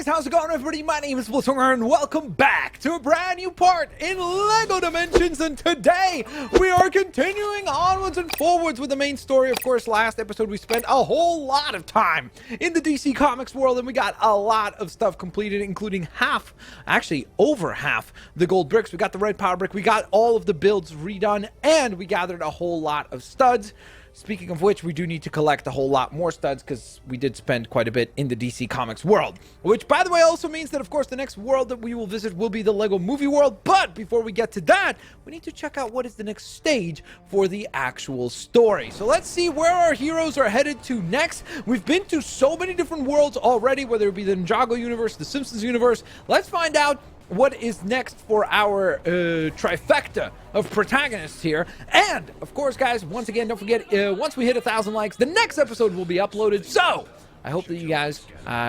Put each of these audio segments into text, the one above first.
how's it going, everybody? My name is Blitzwinger, and welcome back to a brand new part in LEGO Dimensions. And today, we are continuing onwards and forwards with the main story. Of course, last episode, we spent a whole lot of time in the DC Comics world, and we got a lot of stuff completed, including half, actually over half, the gold bricks. We got the red power brick, we got all of the builds redone, and we gathered a whole lot of studs. Speaking of which, we do need to collect a whole lot more studs because we did spend quite a bit in the DC Comics world. Which, by the way, also means that, of course, the next world that we will visit will be the LEGO Movie World. But before we get to that, we need to check out what is the next stage for the actual story. So let's see where our heroes are headed to next. We've been to so many different worlds already, whether it be the Ninjago universe, the Simpsons universe. Let's find out what is next for our trifecta of protagonists here. And of course, guys, once again, don't forget, once we hit 1,000 likes, the next episode will be uploaded. So I hope that you guys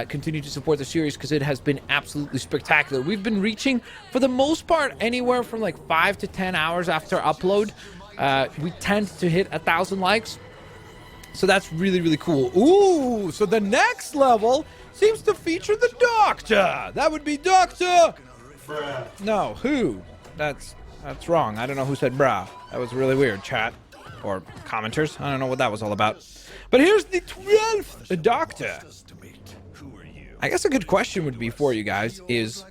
continue to support the series because it has been absolutely spectacular. We've been reaching, for the most part, anywhere from like 5 to 10 hours after upload. We tend to hit 1,000 likes. So that's really, really cool. Ooh, so the next level seems to feature the Doctor. That would be Doctor... No, who? That's wrong. I don't know who said brah. That was really weird, chat. Or commenters. I don't know what that was all about. But here's the 12th Doctor. I guess a good question would be for you guys is,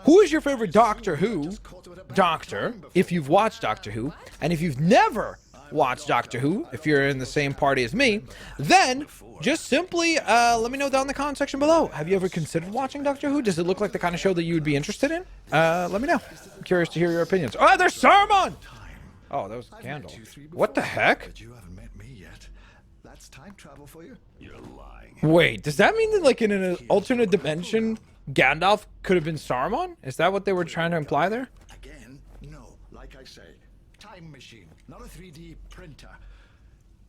who is your favorite Doctor Who Doctor, if you've watched Doctor Who? And if you've never watched Doctor Who, if you're in the same party as me, then just simply let me know down in the comment section below. Have you ever considered watching Doctor Who? Does it look like the kind of show that you would be interested in? Let me know. I'm curious to hear your opinions. Oh, there's Saruman! Oh, that was Gandalf. What the heck? You haven't met me yet. That's time travel for you. You're lying. Wait, does that mean that, like, in an alternate dimension, Gandalf could have been Saruman? Is that what they were trying to imply there? Again? No. Like I say, time machine, not a 3D printer.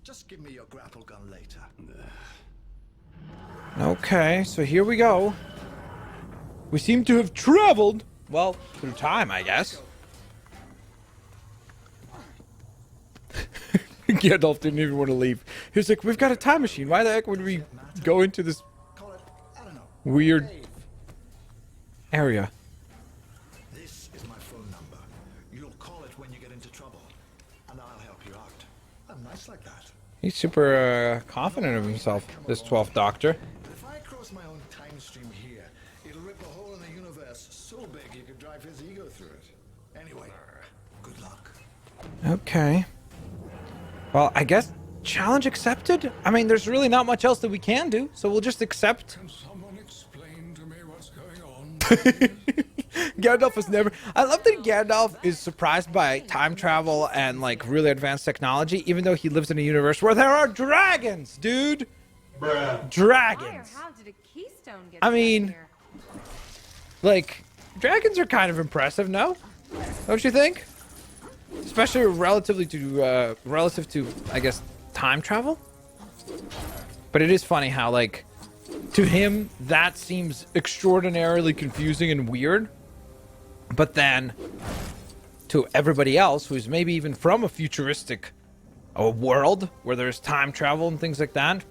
Just give me your grapple gun later. Okay, so here we go. We seem to have traveled, well, through time, I guess. Gandalf didn't even want to leave. He was like, we've got a time machine. Why the heck would we go into this weird area? This is my phone number. You'll call it when you get into trouble, and I'll help you out. I'm nice like that. He's super confident of himself, this 12th Doctor. If I cross my own time stream here, it'll rip a hole in the universe so big you could drive his ego through it. Anyway, good luck. Okay. Well, I guess challenge accepted? I mean, there's really not much else that we can do, so we'll just accept. Can someone explain to me what's going on? Gandalf is never... I love that Gandalf is surprised by time travel and, like, really advanced technology, even though he lives in a universe where there are dragons, dude! Bruh. Dragons! How did a Keystone get I mean, here? like, dragons are kind of impressive, no? Don't you think? Especially relative to, I guess, time travel? But it is funny how, like, to him, that seems extraordinarily confusing and weird. But then, to everybody else, who's maybe even from a futuristic world where there's time travel and things like that,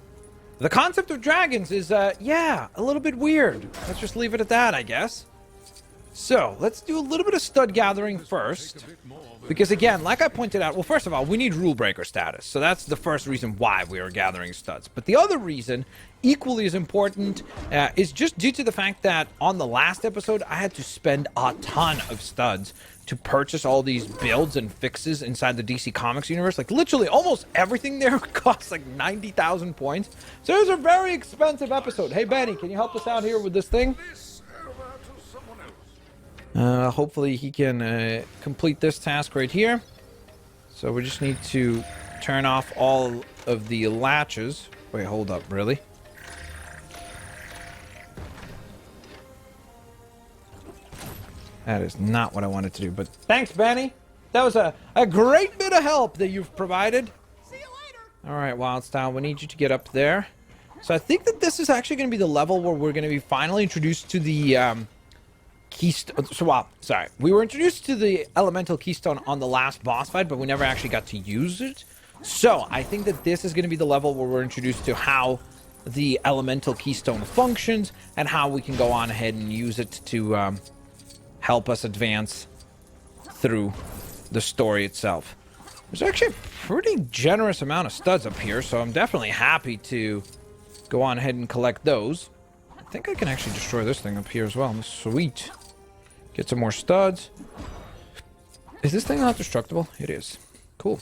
the concept of dragons is, yeah, a little bit weird. Let's just leave it at that, I guess. So, let's do a little bit of stud gathering first. Because again, like I pointed out, well, first of all, we need rule breaker status. So that's the first reason why we are gathering studs. But the other reason, equally as important, is just due to the fact that on the last episode, I had to spend a ton of studs to purchase all these builds and fixes inside the DC Comics universe. Like, literally, almost everything there costs like 90,000 points. So it was a very expensive episode. Hey, Benny, can you help us out here with this thing? Hopefully he can complete this task right here. So we just need to turn off all of the latches. Wait, hold up, really? That is not what I wanted to do, but thanks, Benny. That was a great bit of help that you've provided. See you later. All right, Wildstyle, we need you to get up there. So I think that this is actually going to be the level where we're going to be finally introduced to the Keystone. Sorry. We were introduced to the elemental Keystone on the last boss fight, but we never actually got to use it. So I think that this is going to be the level where we're introduced to how the elemental keystone functions and how we can go on ahead and use it to help us advance through the story itself. There's actually a pretty generous amount of studs up here, so I'm definitely happy to go on ahead and collect those. I think I can actually destroy this thing up here as well. Sweet. Get some more studs. Is this thing not destructible? It is. Cool.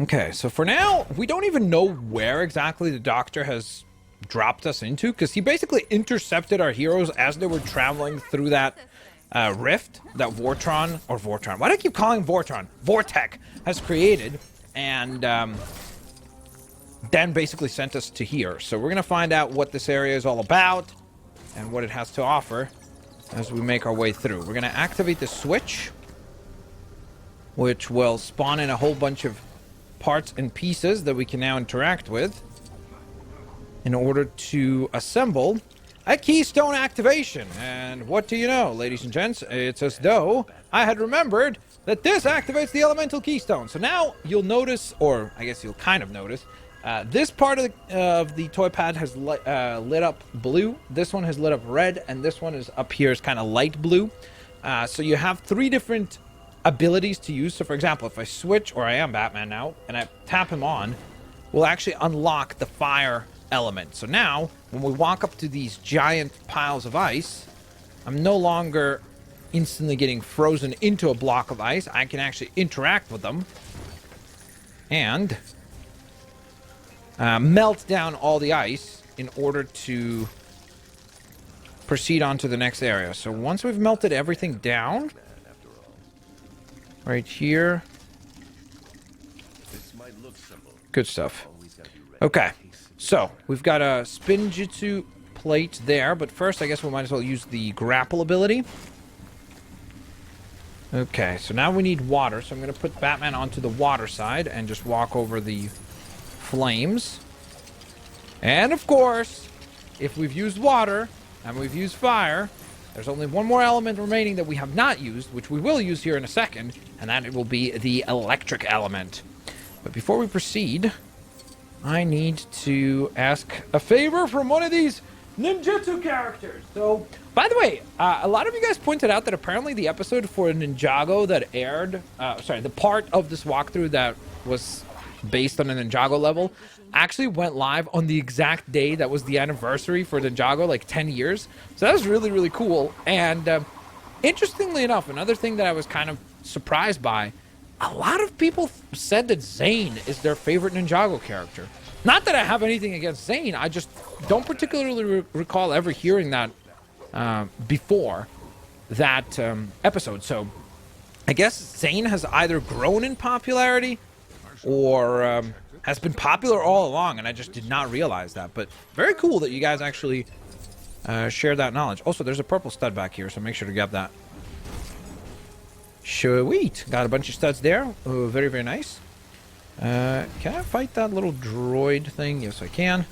Okay, so for now, we don't even know where exactly the Doctor has dropped us into, because he basically intercepted our heroes as they were traveling through that rift that Vortron, why do I keep calling Vortron? Vortech has created, and then basically sent us to here. So we're going to find out what this area is all about and what it has to offer as we make our way through. We're going to activate the switch, which will spawn in a whole bunch of parts and pieces that we can now interact with in order to assemble a Keystone Activation. And what do you know, ladies and gents? It's as though I had remembered that this activates the elemental keystone. So now you'll notice, or I guess you'll kind of notice, this part of the toy pad has lit up blue. This one has lit up red, and this one is up here is kind of light blue. So you have 3 different abilities to use. So for example, if I switch, or I am Batman now, and I tap him on, we'll actually unlock the fire element. So now, when we walk up to these giant piles of ice, I'm no longer instantly getting frozen into a block of ice. I can actually interact with them and melt down all the ice in order to proceed on to the next area. So once we've melted everything down, right here, good stuff. Okay, so we've got a Spinjitzu plate there, but first I guess we might as well use the grapple ability. Okay, so now we need water, so I'm going to put Batman onto the water side and just walk over the flames. And of course, if we've used water and we've used fire, there's only one more element remaining that we have not used, which we will use here in a second, and that it will be the electric element. But before we proceed, I need to ask a favor from one of these ninjutsu characters. So, by the way, a lot of you guys pointed out that apparently the episode for Ninjago that aired, the part of this walkthrough that was based on a Ninjago level actually went live on the exact day that was the anniversary for Ninjago, like 10 years. So that was really, really cool. And interestingly enough, another thing that I was kind of surprised by, a lot of people said that Zane is their favorite Ninjago character. Not that I have anything against Zane, I just don't particularly recall ever hearing that before that episode. So I guess Zane has either grown in popularity or has been popular all along, and I just did not realize that. But very cool that you guys actually share that knowledge. Also, there's a purple stud back here, so make sure to grab that. Sweet. Got a bunch of studs there. Oh, very, very nice. Can I fight that little droid thing? Yes, I can.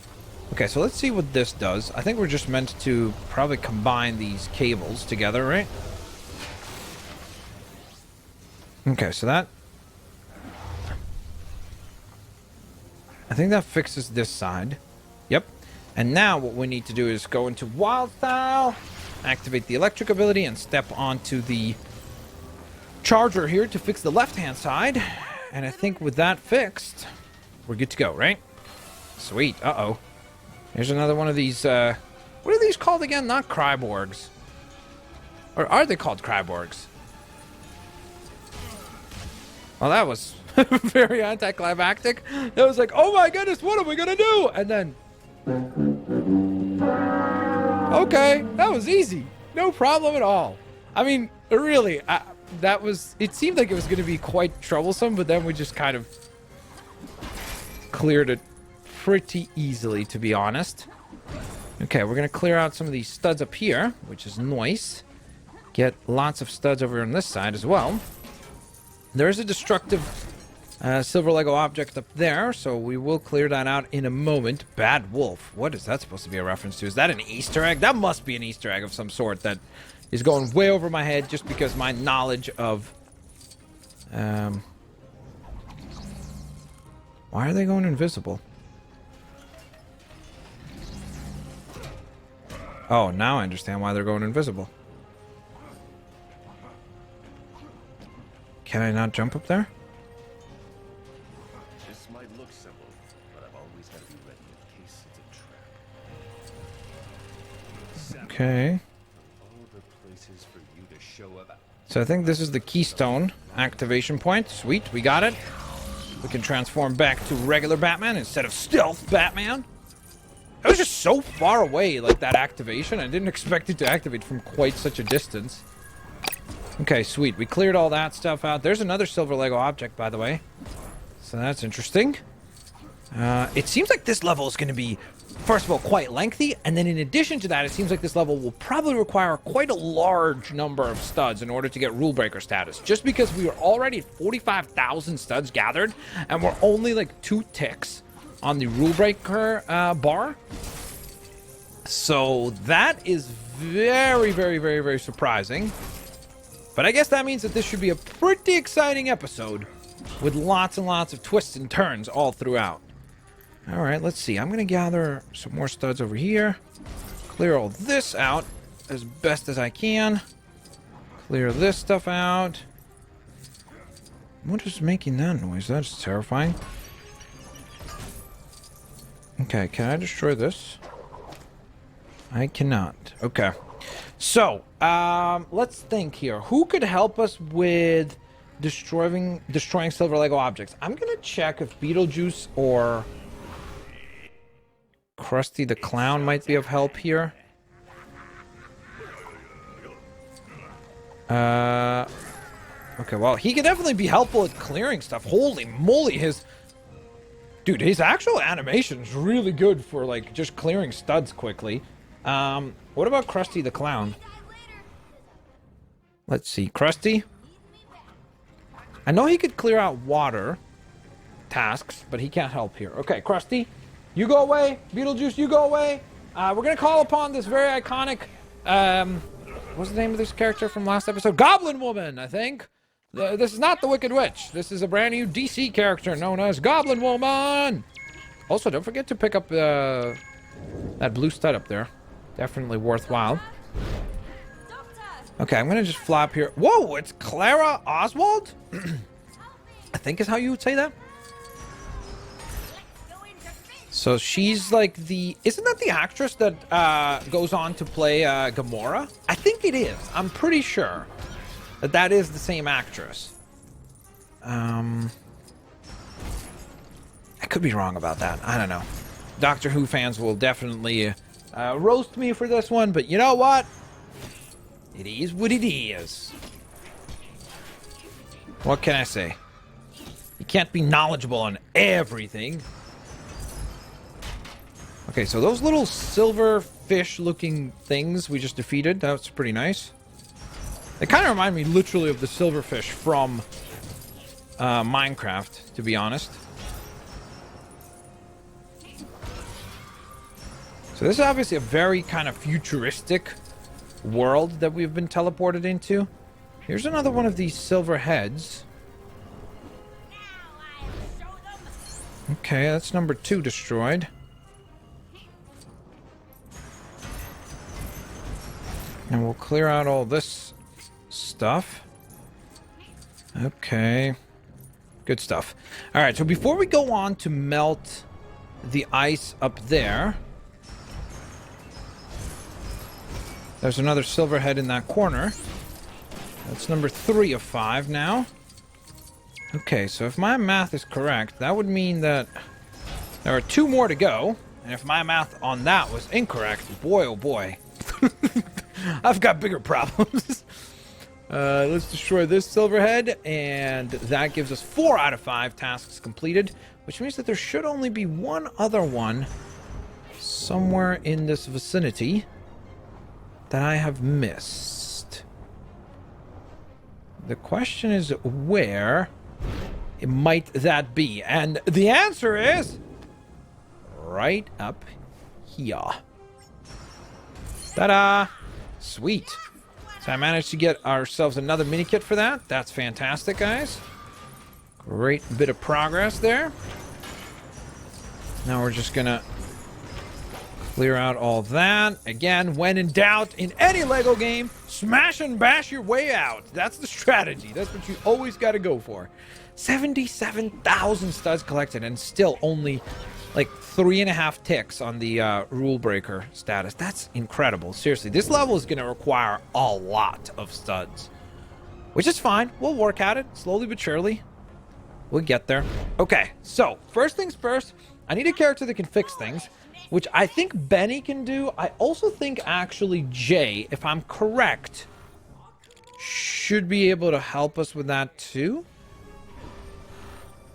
Okay, so let's see what this does. I think we're just meant to probably combine these cables together, right? Okay, so that... I think that fixes this side. Yep. And now what we need to do is go into Wild Style, activate the electric ability, and step onto the charger here to fix the left-hand side. And I think with that fixed, we're good to go, right? Sweet. Uh-oh. Here's another one of these, what are these called again? Not Cryborgs. Or are they called Cryborgs? Well, that was very anticlimactic. It was like, oh my goodness, what are we gonna do? And then... okay, that was easy. No problem at all. I mean, really, that was... it seemed like it was going to be quite troublesome, but then we just kind of cleared it pretty easily, to be honest. Okay, we're going to clear out some of these studs up here, which is nice. Get lots of studs over on this side as well. There's a destructive silver Lego object up there, so we will clear that out in a moment. Bad Wolf. What is that supposed to be a reference to? Is that an Easter egg? That must be an Easter egg of some sort that is going way over my head just because my knowledge of... why are they going invisible? Oh, now I understand why they're going invisible. Can I not jump up there? This might look simple, but I've always had to be ready in case it's a trap. Okay. All the places for you to show up. So I think this is the Keystone Activation point. Sweet, we got it. We can transform back to regular Batman instead of stealth Batman. It was just so far away, like that activation. I didn't expect it to activate from quite such a distance. Okay, sweet. We cleared all that stuff out. There's another silver Lego object, by the way. So that's interesting. It seems like this level is going to be, first of all, quite lengthy. And then in addition to that, it seems like this level will probably require quite a large number of studs in order to get rule breaker status. Just because we are already at 45,000 studs gathered, and we're only like 2 ticks on the rule breaker bar. So that is very, very, very, very surprising. But I guess that means that this should be a pretty exciting episode with lots and lots of twists and turns all throughout. All right, let's see. I'm going to gather some more studs over here. Clear all this out as best as I can. Clear this stuff out. What is making that noise? That's terrifying. Okay, can I destroy this? I cannot. Okay. So, let's think here. Who could help us with destroying silver Lego objects? I'm going to check if Beetlejuice or Krusty the Clown might be of help here. Okay, well, he can definitely be helpful at clearing stuff. Holy moly, his actual animation is really good for, like, just clearing studs quickly. What about Krusty the Clown? Let's see, Krusty. I know he could clear out water tasks, but he can't help here. Okay, Krusty, you go away. Beetlejuice, you go away. We're gonna call upon this very iconic, what's the name of this character from last episode? Goblin Woman, I think. This is not the Wicked Witch. This is a brand new DC character known as Goblin Woman. Also, don't forget to pick up that blue stud up there. Definitely worthwhile. Okay, I'm gonna just flop here. Whoa, it's Clara Oswald? I think is how you would say that. So she's like isn't that the actress that goes on to play Gamora? I think it is. I'm pretty sure that is the same actress. I could be wrong about that. I don't know. Doctor Who fans will definitely roast me for this one, but you know what? It is what it is. What can I say? You can't be knowledgeable on everything. Okay, so those little silver fish-looking things we just defeated, that's pretty nice. They kind of remind me literally of the silverfish from Minecraft, to be honest. So this is obviously a very kind of futuristic world that we've been teleported into. Here's another one of these silver heads. Okay, that's number 2 destroyed. And we'll clear out all this stuff. Okay. Good stuff. Alright, so before we go on to melt the ice up there, there's another silver head in that corner. That's number 3 of 5 now. Okay, so if my math is correct, that would mean that there are 2 more to go. And if my math on that was incorrect, boy oh boy. I've got bigger problems. Let's destroy this silver head, and that gives us 4 out of 5 tasks completed, which means that there should only be one other one somewhere in this vicinity that I have missed. The question is where it might that be, and the answer is right up here. Ta-da! Sweet. So I managed to get ourselves another mini kit for that. That's fantastic, guys. Great bit of progress there. Now we're just gonna Clear out all that. Again, when in doubt in any Lego game, smash and bash your way out. That's the strategy. That's what you always got to go for. 77,000 studs collected and still only like 3.5 ticks on the rule breaker status. That's incredible. Seriously, this level is going to require a lot of studs, which is fine. We'll work at it slowly but surely. We'll get there. Okay, so first things first, I need a character that can fix things, which I think Benny can do. I also think actually Jay, if I'm correct, should be able to help us with that too.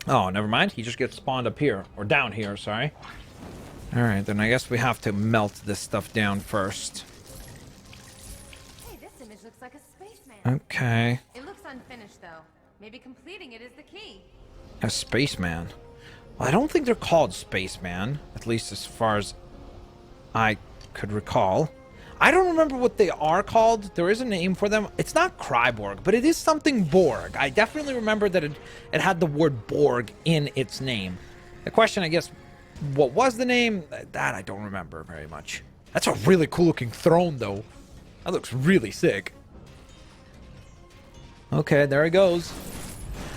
Oh, never mind. He just gets spawned up here, or down here, sorry. All right, then I guess we have to melt this stuff down first. Hey, this image looks like a spaceman. Okay. It looks unfinished, though. Maybe completing it is the key. A spaceman. Well, I don't think they're called spaceman, at least as far as I could recall. I don't remember what they are called. There is a name for them. It's not Kryborg, but it is something Borg. I definitely remember that it had the word Borg in its name. The question, I guess, what was the name? That I don't remember very much. That's a really cool looking throne, though. That looks really sick. Okay, there it goes.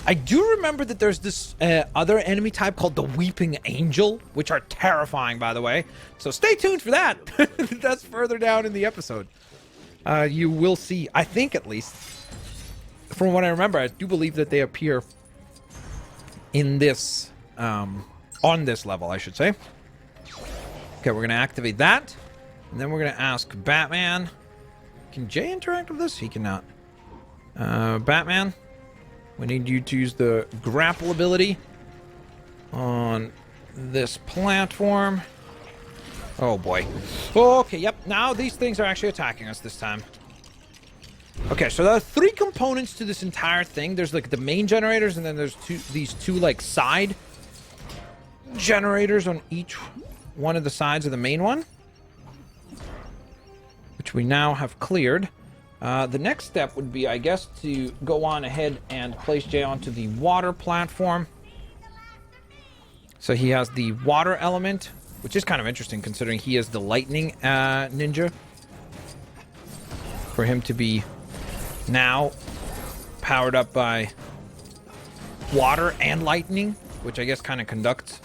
I do remember that there's this other enemy type called the Weeping Angel, which are terrifying, by the way. So stay tuned for that. That's further down in the episode. You will see, I think at least, from what I remember, I do believe that they appear in this, on this level, I should say. Okay, we're going to activate that. And then we're going to ask Batman. Can Jay interact with this? He cannot. Batman. We need you to use the grapple ability on this platform. Oh boy. Okay, yep. Now these things are actually attacking us this time. Okay, so there are 3 components to this entire thing. There's like the main generators, and then there's these two like side generators on each one of the sides of the main one, which we now have cleared. The next step would be, I guess, to go on ahead and place Jay onto the water platform. So he has the water element, which is kind of interesting considering he is the lightning ninja. For him to be now powered up by water and lightning, which I guess kind of conducts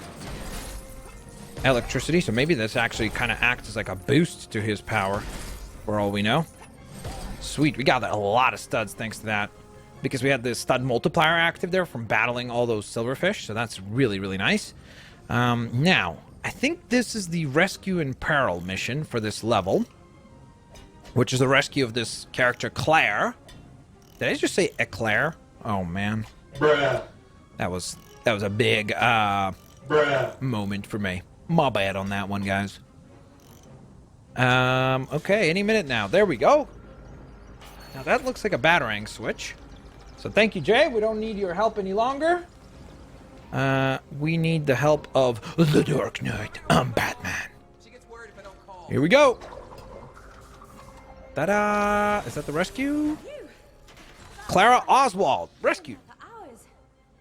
electricity. So maybe this actually kind of acts as like a boost to his power, for all we know. Sweet, we got a lot of studs thanks to that, because we had the stud multiplier active there from battling all those silverfish, so that's really, really nice. Now, I think this is the Rescue in Peril mission for this level, which is the rescue of this character, Claire. Did I just say Eclair? Oh, man. Bruh. That was a big moment for me. My bad on that one, guys. Okay, any minute now. There we go. Now that looks like a Batarang switch. So thank you, Jay. We don't need your help any longer. We need the help of the Dark Knight. I'm Batman. Here we go. Ta-da! Is that the rescue? Clara Oswald, rescued. For hours.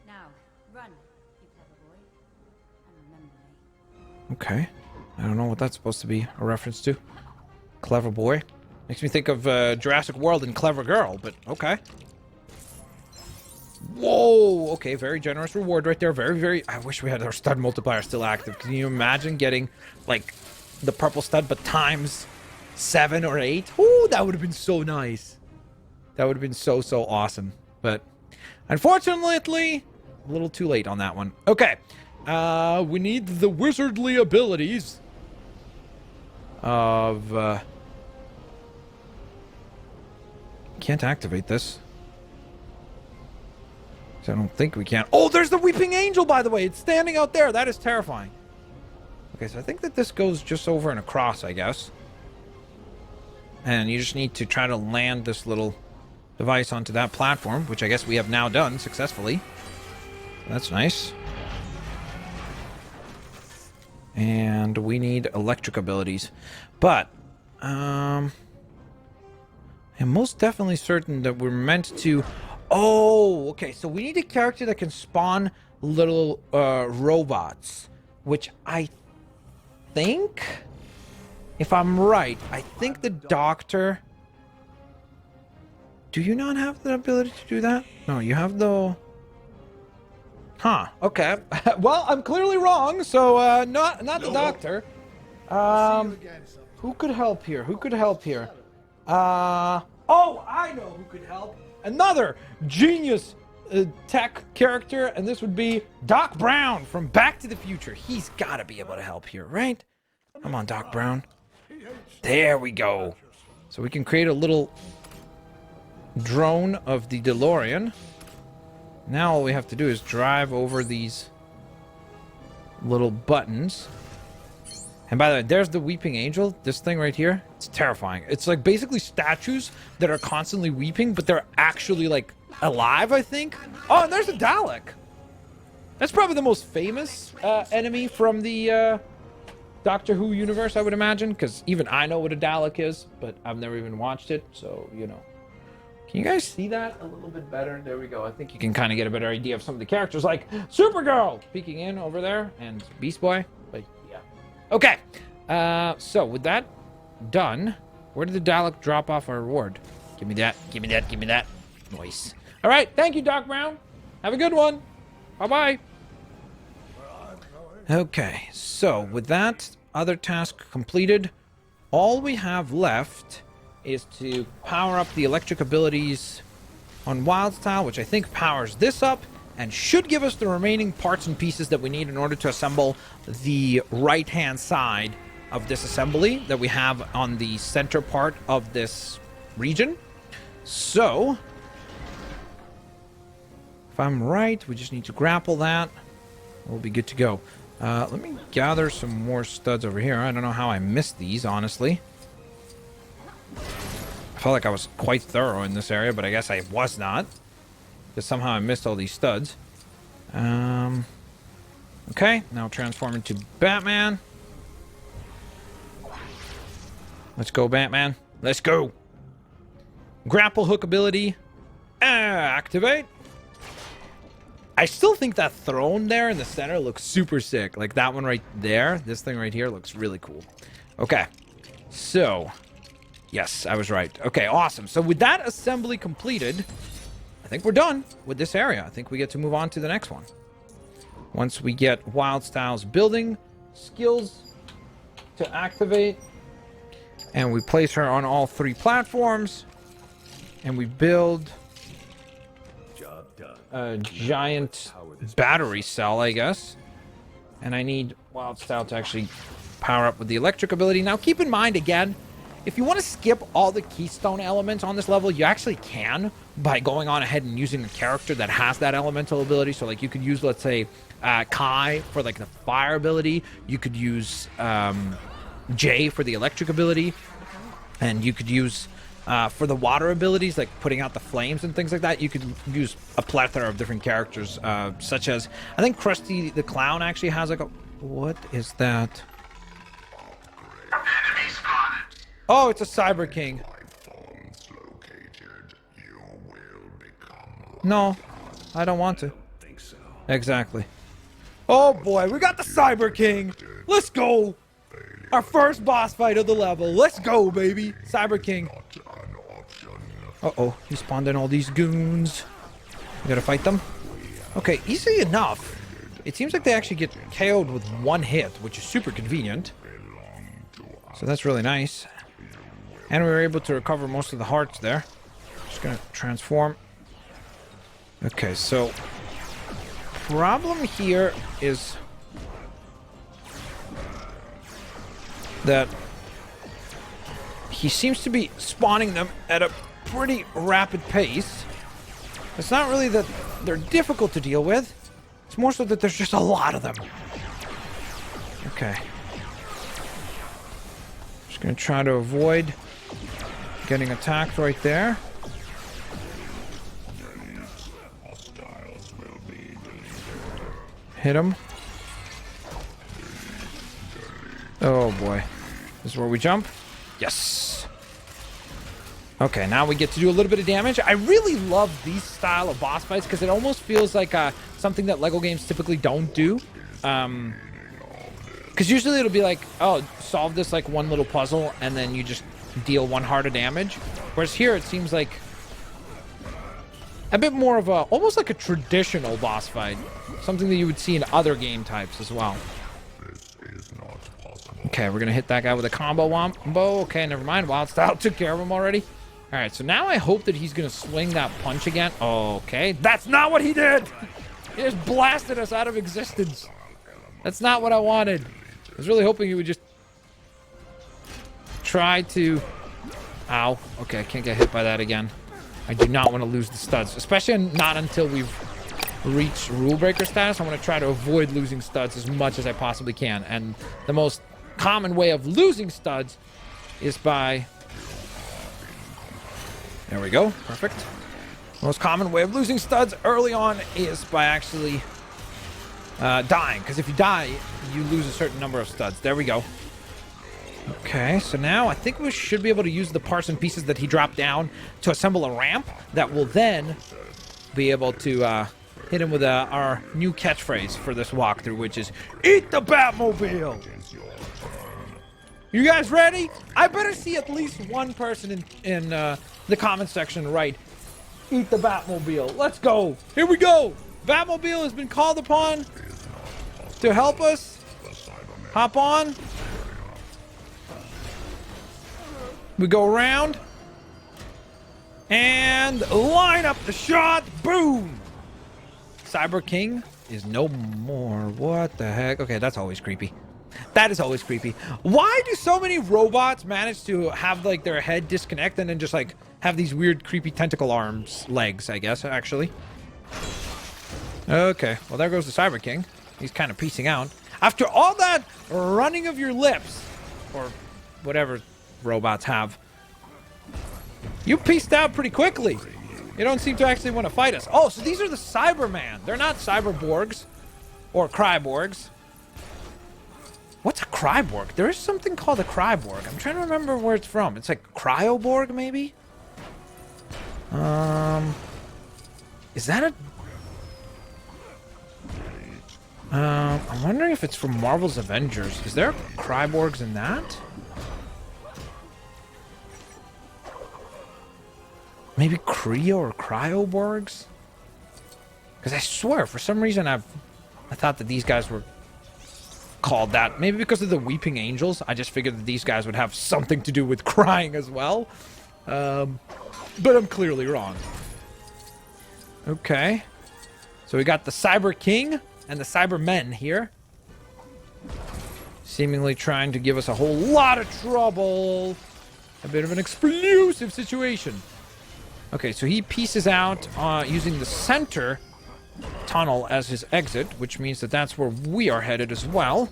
Now, run, you clever boy. And remember me. Okay. I don't know what that's supposed to be a reference to. Clever boy. Makes me think of Jurassic World and Clever Girl, but okay. Whoa! Okay, very generous reward right there. Very, very... I wish we had our stud multiplier still active. Can you imagine getting, like, the purple stud, but times 7 or 8? Ooh, that would have been so nice. That would have been so, so awesome. But, unfortunately, a little too late on that one. Okay. We need the wizardly abilities of... Can't activate this. So I don't think we can. Oh, there's the Weeping Angel, by the way. It's standing out there. That is terrifying. Okay, so I think that this goes just over and across, I guess. And you just need to try to land this little device onto that platform, which I guess we have now done successfully. That's nice. And we need electric abilities. But, I'm most definitely certain that we're meant to... Oh, okay. So we need a character that can spawn little robots, which I think if I'm right, I think the Doctor... Do you not have the ability to do that? No, you have the... Huh, okay. Well, I'm clearly wrong, so not the Doctor. Who could help here? Who could help here? Oh, I know who could help. Another genius tech character, and this would be Doc Brown from Back to the Future. He's got to be able to help here, right? Come on, Doc Brown. There we go. So we can create a little drone of the DeLorean. Now all we have to do is drive over these little buttons. And by the way, there's the Weeping Angel. This thing right here, it's terrifying. It's like basically statues that are constantly weeping, but they're actually like alive, I think. Oh, and there's a Dalek. That's probably the most famous enemy from the Doctor Who universe, I would imagine, because even I know what a Dalek is, but I've never even watched it, so, you know. Can you guys see that a little bit better? There we go. I think you can kind of get a better idea of some of the characters, like Supergirl peeking in over there, and Beast Boy. But yeah. Okay. So with that done, where did the Dalek drop off our reward? Give me that. Give me that. Give me that. Nice. All right. Thank you, Doc Brown. Have a good one. Bye-bye. Okay. So with that other task completed, all we have left is to power up the electric abilities on Wildstyle, which I think powers this up and should give us the remaining parts and pieces that we need in order to assemble the right-hand side of this assembly that we have on the center part of this region. So, if I'm right, we just need to grapple that. We'll be good to go. Let me gather some more studs over here. I don't know how I missed these, honestly. I felt like I was quite thorough in this area, but I guess I was not. Because somehow I missed all these studs. Okay, now transform into Batman. Let's go, Batman. Let's go. Grapple hook ability. Activate. I still think that throne there in the center looks super sick. Like that one right there. This thing right here looks really cool. Okay. So... yes, I was right. Okay, awesome. So with that assembly completed, I think we're done with this area. I think we get to move on to the next one. Once we get Wildstyle's building skills to activate, and we place her on all 3 platforms, and we build a giant battery cell, I guess. And I need Wildstyle to actually power up with the electric ability. Now, keep in mind, again, if you want to skip all the Keystone elements on this level, you actually can by going on ahead and using a character that has that elemental ability. So, like, you could use, let's say, Kai for, like, the fire ability. You could use Jay for the electric ability. And you could use, for the water abilities, like putting out the flames and things like that, you could use a plethora of different characters, such as, I think Krusty the Clown actually has, like, a... what is that? Enemy spotted. Oh, it's a Cyber King. No, I don't want to. Think so. Exactly. Oh boy, we got the Cyber King. Let's go. Our first boss fight of the level. Let's go, baby. Cyber King. Uh-oh, he spawned in all these goons. We gotta fight them. Okay, easy enough. It seems like they actually get KO'd with 1 hit, which is super convenient. So that's really nice. And we were able to recover most of the hearts there. Just gonna transform. Okay, so problem here is that he seems to be spawning them at a pretty rapid pace. It's not really that they're difficult to deal with. It's more so that there's just a lot of them. Okay. Just gonna try to avoid getting attacked right there. Hit him. Oh boy. This is where we jump. Yes. Okay, now we get to do a little bit of damage. I really love these style of boss fights because it almost feels like something that LEGO games typically don't do. Because Because usually it'll be like, oh, solve this like one little puzzle, and then you just deal 1 heart of damage. Whereas here it seems like a bit more of a, almost like a traditional boss fight. Something that you would see in other game types as well. Okay, we're gonna hit that guy with a combo wombo. Okay, never mind. Wild Style took care of him already. All right, so now I hope that he's gonna swing that punch again. Okay, that's not what he did. He just blasted us out of existence. That's not what I wanted. I was really hoping he would just try to... Ow. Okay, I can't get hit by that again. I do not want to lose the studs, especially not until we've reached rule breaker status. I want to try to avoid losing studs as much as I possibly can. And the most common way of losing studs is by... There we go. Perfect. The most common way of losing studs early on is by actually dying. Because if you die, you lose a certain number of studs. There we go. Okay, so now I think we should be able to use the parts and pieces that he dropped down to assemble a ramp that will then be able to hit him with our new catchphrase for this walkthrough, which is, "Eat the Batmobile!" You guys ready? I better see at least one person in the comment section write, "Eat the Batmobile." Let's go. Here we go. Batmobile has been called upon to help us. Hop on. We go around and line up the shot. Boom. Cyber King is no more. What the heck? Okay, that's always creepy. That is always creepy. Why do so many robots manage to have like their head disconnect and then just like have these weird creepy tentacle arms, legs, I guess, actually? Okay, well there goes the Cyber King. He's kind of piecing out. After all that running of your lips, or whatever robots have, you pieced out pretty quickly. You don't seem to actually want to fight us. Oh, so these are the Cyberman. They're not Cyberborgs or Cryborgs. What's a Cryborg? There is something called a Cryborg. I'm trying to remember where it's from. It's like Cryoborg, maybe? Is that a... I'm wondering if it's from Marvel's Avengers. Is there Cryborgs in that? Maybe Creo or Cryoborgs? Because I swear, for some reason, I thought that these guys were called that. Maybe because of the Weeping Angels. I just figured that these guys would have something to do with crying as well. But I'm clearly wrong. Okay. So we got the Cyber King and the Cybermen here. Seemingly trying to give us a whole lot of trouble. A bit of an explosive situation. Okay, so he pieces out using the center tunnel as his exit, which means that that's where we are headed as well.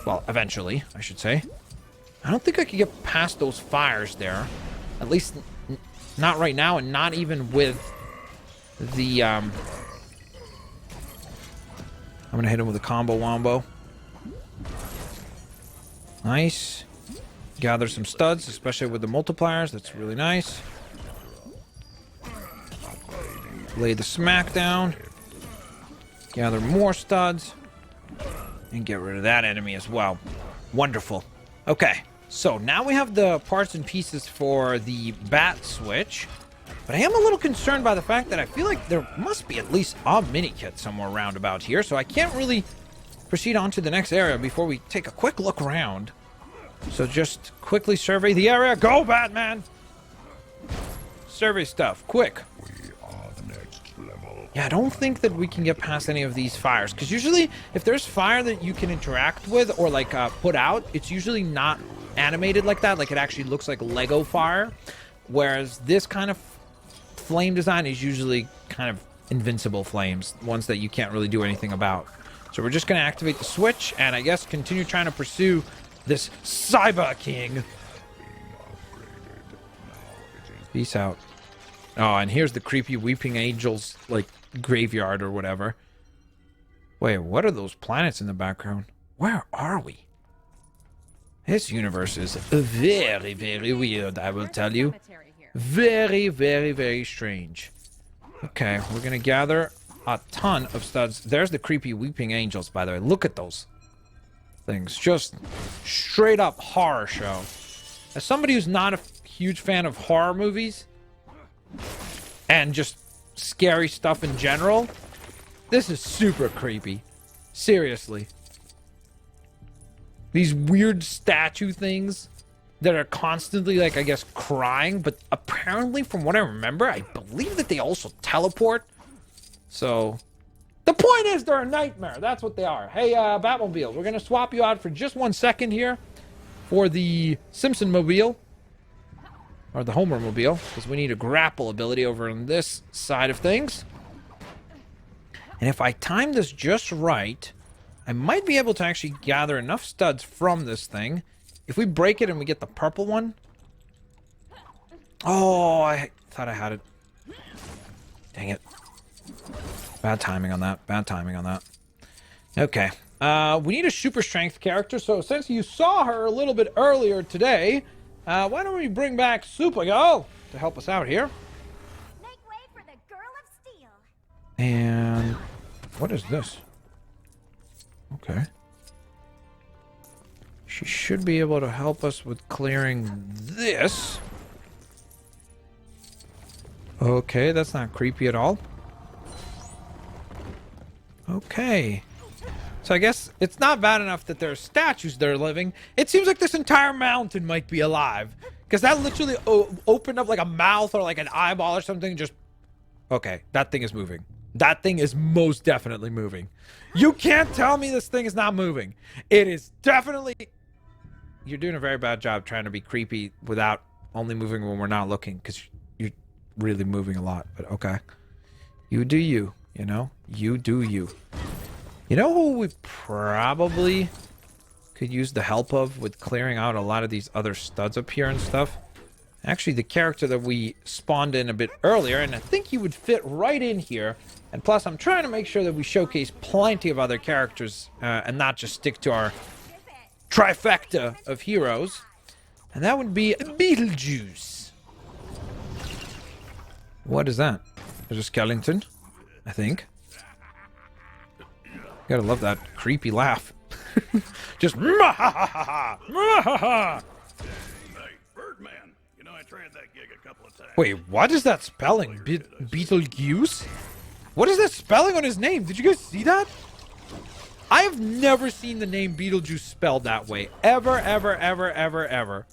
Well, eventually, I should say. I don't think I can get past those fires there. At least not right now, and not even with the... I'm gonna hit him with a combo wombo. Nice. Gather some studs, especially with the multipliers. That's really nice. Lay the smack down. Gather more studs. And get rid of that enemy as well. Wonderful. Okay, so now we have the parts and pieces for the bat switch. But I am a little concerned by the fact that I feel like there must be at least a mini-kit somewhere around about here. So I can't really proceed on to the next area before we take a quick look around. So just quickly survey the area. Go, Batman! Survey stuff, quick. Yeah, I don't think that we can get past any of these fires. Because usually, if there's fire that you can interact with or, like, put out, it's usually not animated like that. Like, it actually looks like Lego fire. Whereas this kind of flame design is usually kind of invincible flames. Ones that you can't really do anything about. So we're just going to activate the switch. And I guess continue trying to pursue this Cyber King. Peace out. Oh, and here's the creepy Weeping Angels, like, graveyard or whatever. Wait, what are those planets in the background? Where are we? This universe is very, very weird, I will tell you. Very, very, very strange. Okay, we're gonna gather a ton of studs. There's the creepy Weeping Angels, by the way. Look at those. things. Just straight up horror show. As somebody who's not a huge fan of horror movies and just scary stuff in general, this is super creepy. Seriously. These weird statue things that are constantly, like, I guess, crying, but apparently, from what I remember, I believe that they also teleport. So, the point is they're a nightmare. That's what they are. Hey, Batmobile, we're going to swap you out for just 1 second here for the Simpson Mobile. Or the Homer Mobile, because we need a grapple ability over on this side of things. And if I time this just right, I might be able to actually gather enough studs from this thing. If we break it and we get the purple one. Oh, I thought I had it. Dang it. Bad timing on that. Bad timing on that. Okay. We need a super strength character. So since you saw her a little bit earlier today, why don't we bring back Supergirl to help us out here? Make way for the Girl of Steel. And what is this? Okay. She should be able to help us with clearing this. Okay, that's not creepy at all. Okay. So I guess it's not bad enough that there are statues that are living. It seems like this entire mountain might be alive. Because that literally opened up like a mouth or like an eyeball or something. Just... Okay, that thing is moving. That thing is most definitely moving. You can't tell me this thing is not moving. It is definitely... You're doing a very bad job trying to be creepy without only moving when we're not looking. Because you're really moving a lot. But okay. You do you, you know? You do you. You know who we probably could use the help of with clearing out a lot of these other studs up here and stuff? Actually, the character that we spawned in a bit earlier, and I think he would fit right in here. And plus, I'm trying to make sure that we showcase plenty of other characters and not just stick to our trifecta of heroes. And that would be Beetlejuice. What is that? There's a skeleton, I think. Gotta love that creepy laugh. Just Hey, Birdman. You know, I tried that gig a couple of times. wait, what is that spelling? Beetlejuice? What is that spelling on his name? Did you guys see that? I have never seen the name Beetlejuice spelled that way. Ever, ever, ever, ever, ever.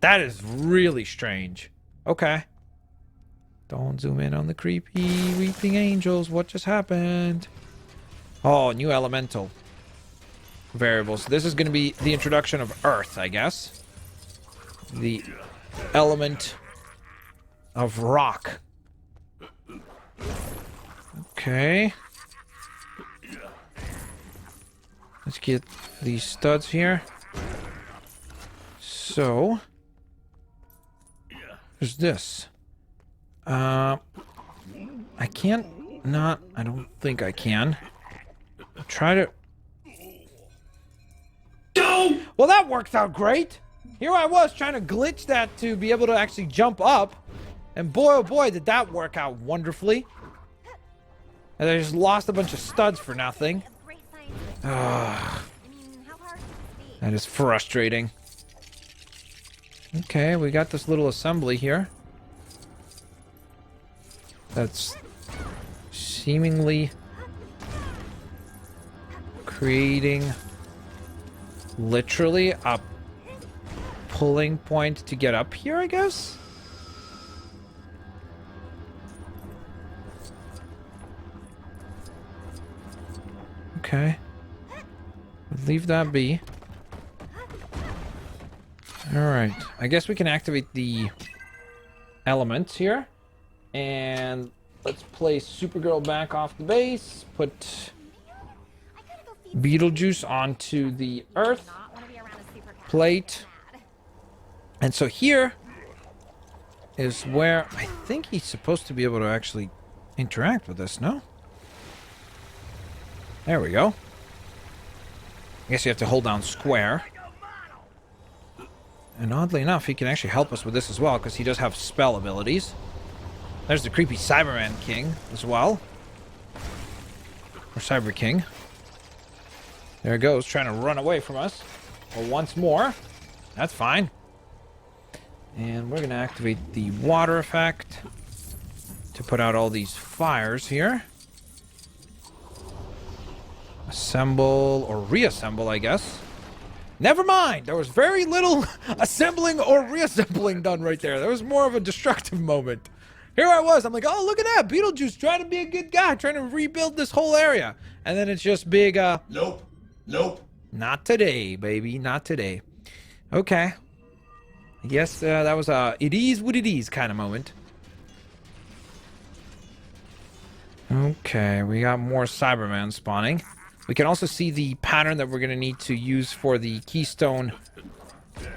That is really strange. Okay. Don't zoom in on the creepy weeping angels. What just happened? Oh, new elemental variables. So this is going to be the introduction of Earth, I guess. The element of rock. Okay. Let's get these studs here. So, there's this. I can't not. I don't think I can. Try to. No! Well, that worked out great. Here I was trying to glitch that to be able to actually jump up. And boy, oh boy, did that work out wonderfully. And I just lost a bunch of studs for nothing. That is frustrating. Okay, we got this little assembly here. That's seemingly creating literally a pulling point to get up here, I guess? Okay. Leave that be. Alright. I guess we can activate the elements here. And let's place Supergirl back off the base. Put Beetlejuice onto the Earth plate. And so here is where I think he's supposed to be able to actually interact with us, no? There we go. I guess you have to hold down square. And oddly enough, he can actually help us with this as well, because he does have spell abilities. There's the creepy Cyberman King as well. Or Cyber King. There it goes, trying to run away from us. Well, once more. That's fine. And we're going to activate the water effect to put out all these fires here. Assemble or reassemble, I guess. Never mind! There was very little assembling or reassembling done right there. There was more of a destructive moment. Here I was, I'm like, oh, look at that! Beetlejuice trying to be a good guy, trying to rebuild this whole area. And then it's just big, Nope. Nope. not today, baby, not today. Okay. I guess that was a it is what it is kind of moment. Okay, we got more Cybermen spawning. We can also see the pattern that we're going to need to use for the Keystone,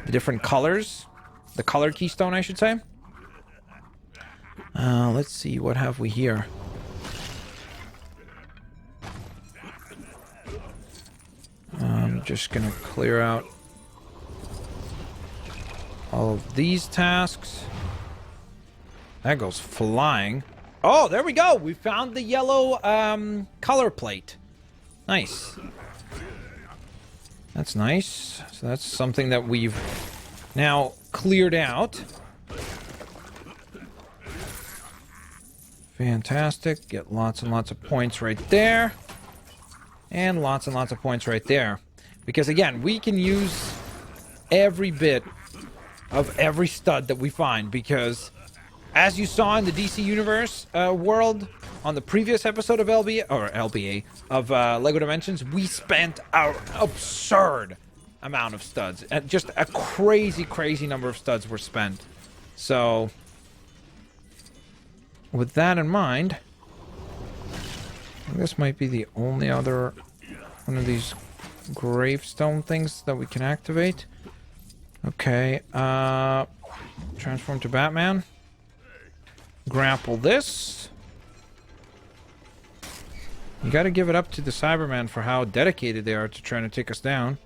the different colors. The color Keystone, I should say. Let's see, what have we here? I'm just going to clear out all of these tasks. That goes flying. Oh, there we go. We found the yellow color plate. Nice. That's nice. So that's something that we've now cleared out. Fantastic. Get lots and lots of points right there. And lots of points right there. Because again, we can use every bit of every stud that we find. Because as you saw in the DC Universe world on the previous episode of LBA of Lego Dimensions, we spent our absurd amount of studs. Just a crazy number of studs were spent. So, with that in mind, this might be the only other one of these gravestone things that we can activate. Okay, transform to Batman. Grapple this. You gotta give it up to the Cybermen for how dedicated they are to trying to take us down.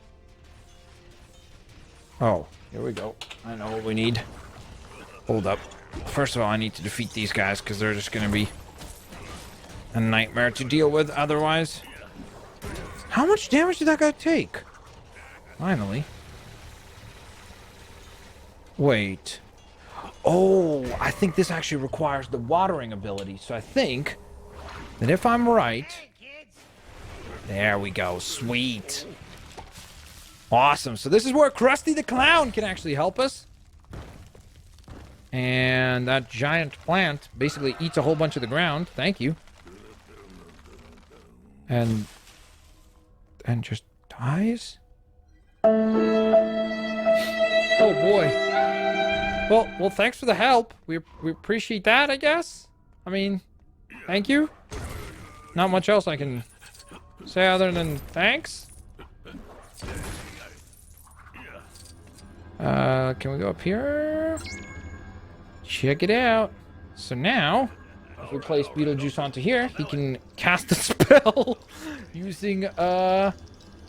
Oh, here we go. I know what we need. Hold up. First of all, I need to defeat these guys because they're just gonna be a nightmare to deal with otherwise. How much damage did that guy take? Finally. Wait. Oh, I think this actually requires the watering ability. So I think that if I'm right... There we go. Sweet. Awesome. So this is where Krusty the Clown can actually help us. And that giant plant basically eats a whole bunch of the ground. Thank you. And just dies? Oh boy. Well, thanks for the help. We appreciate that, I guess. I mean, thank you. Not much else I can say other than thanks. Can we go up here? Check it out. So now, if we place Beetlejuice onto here, he can cast a spell using,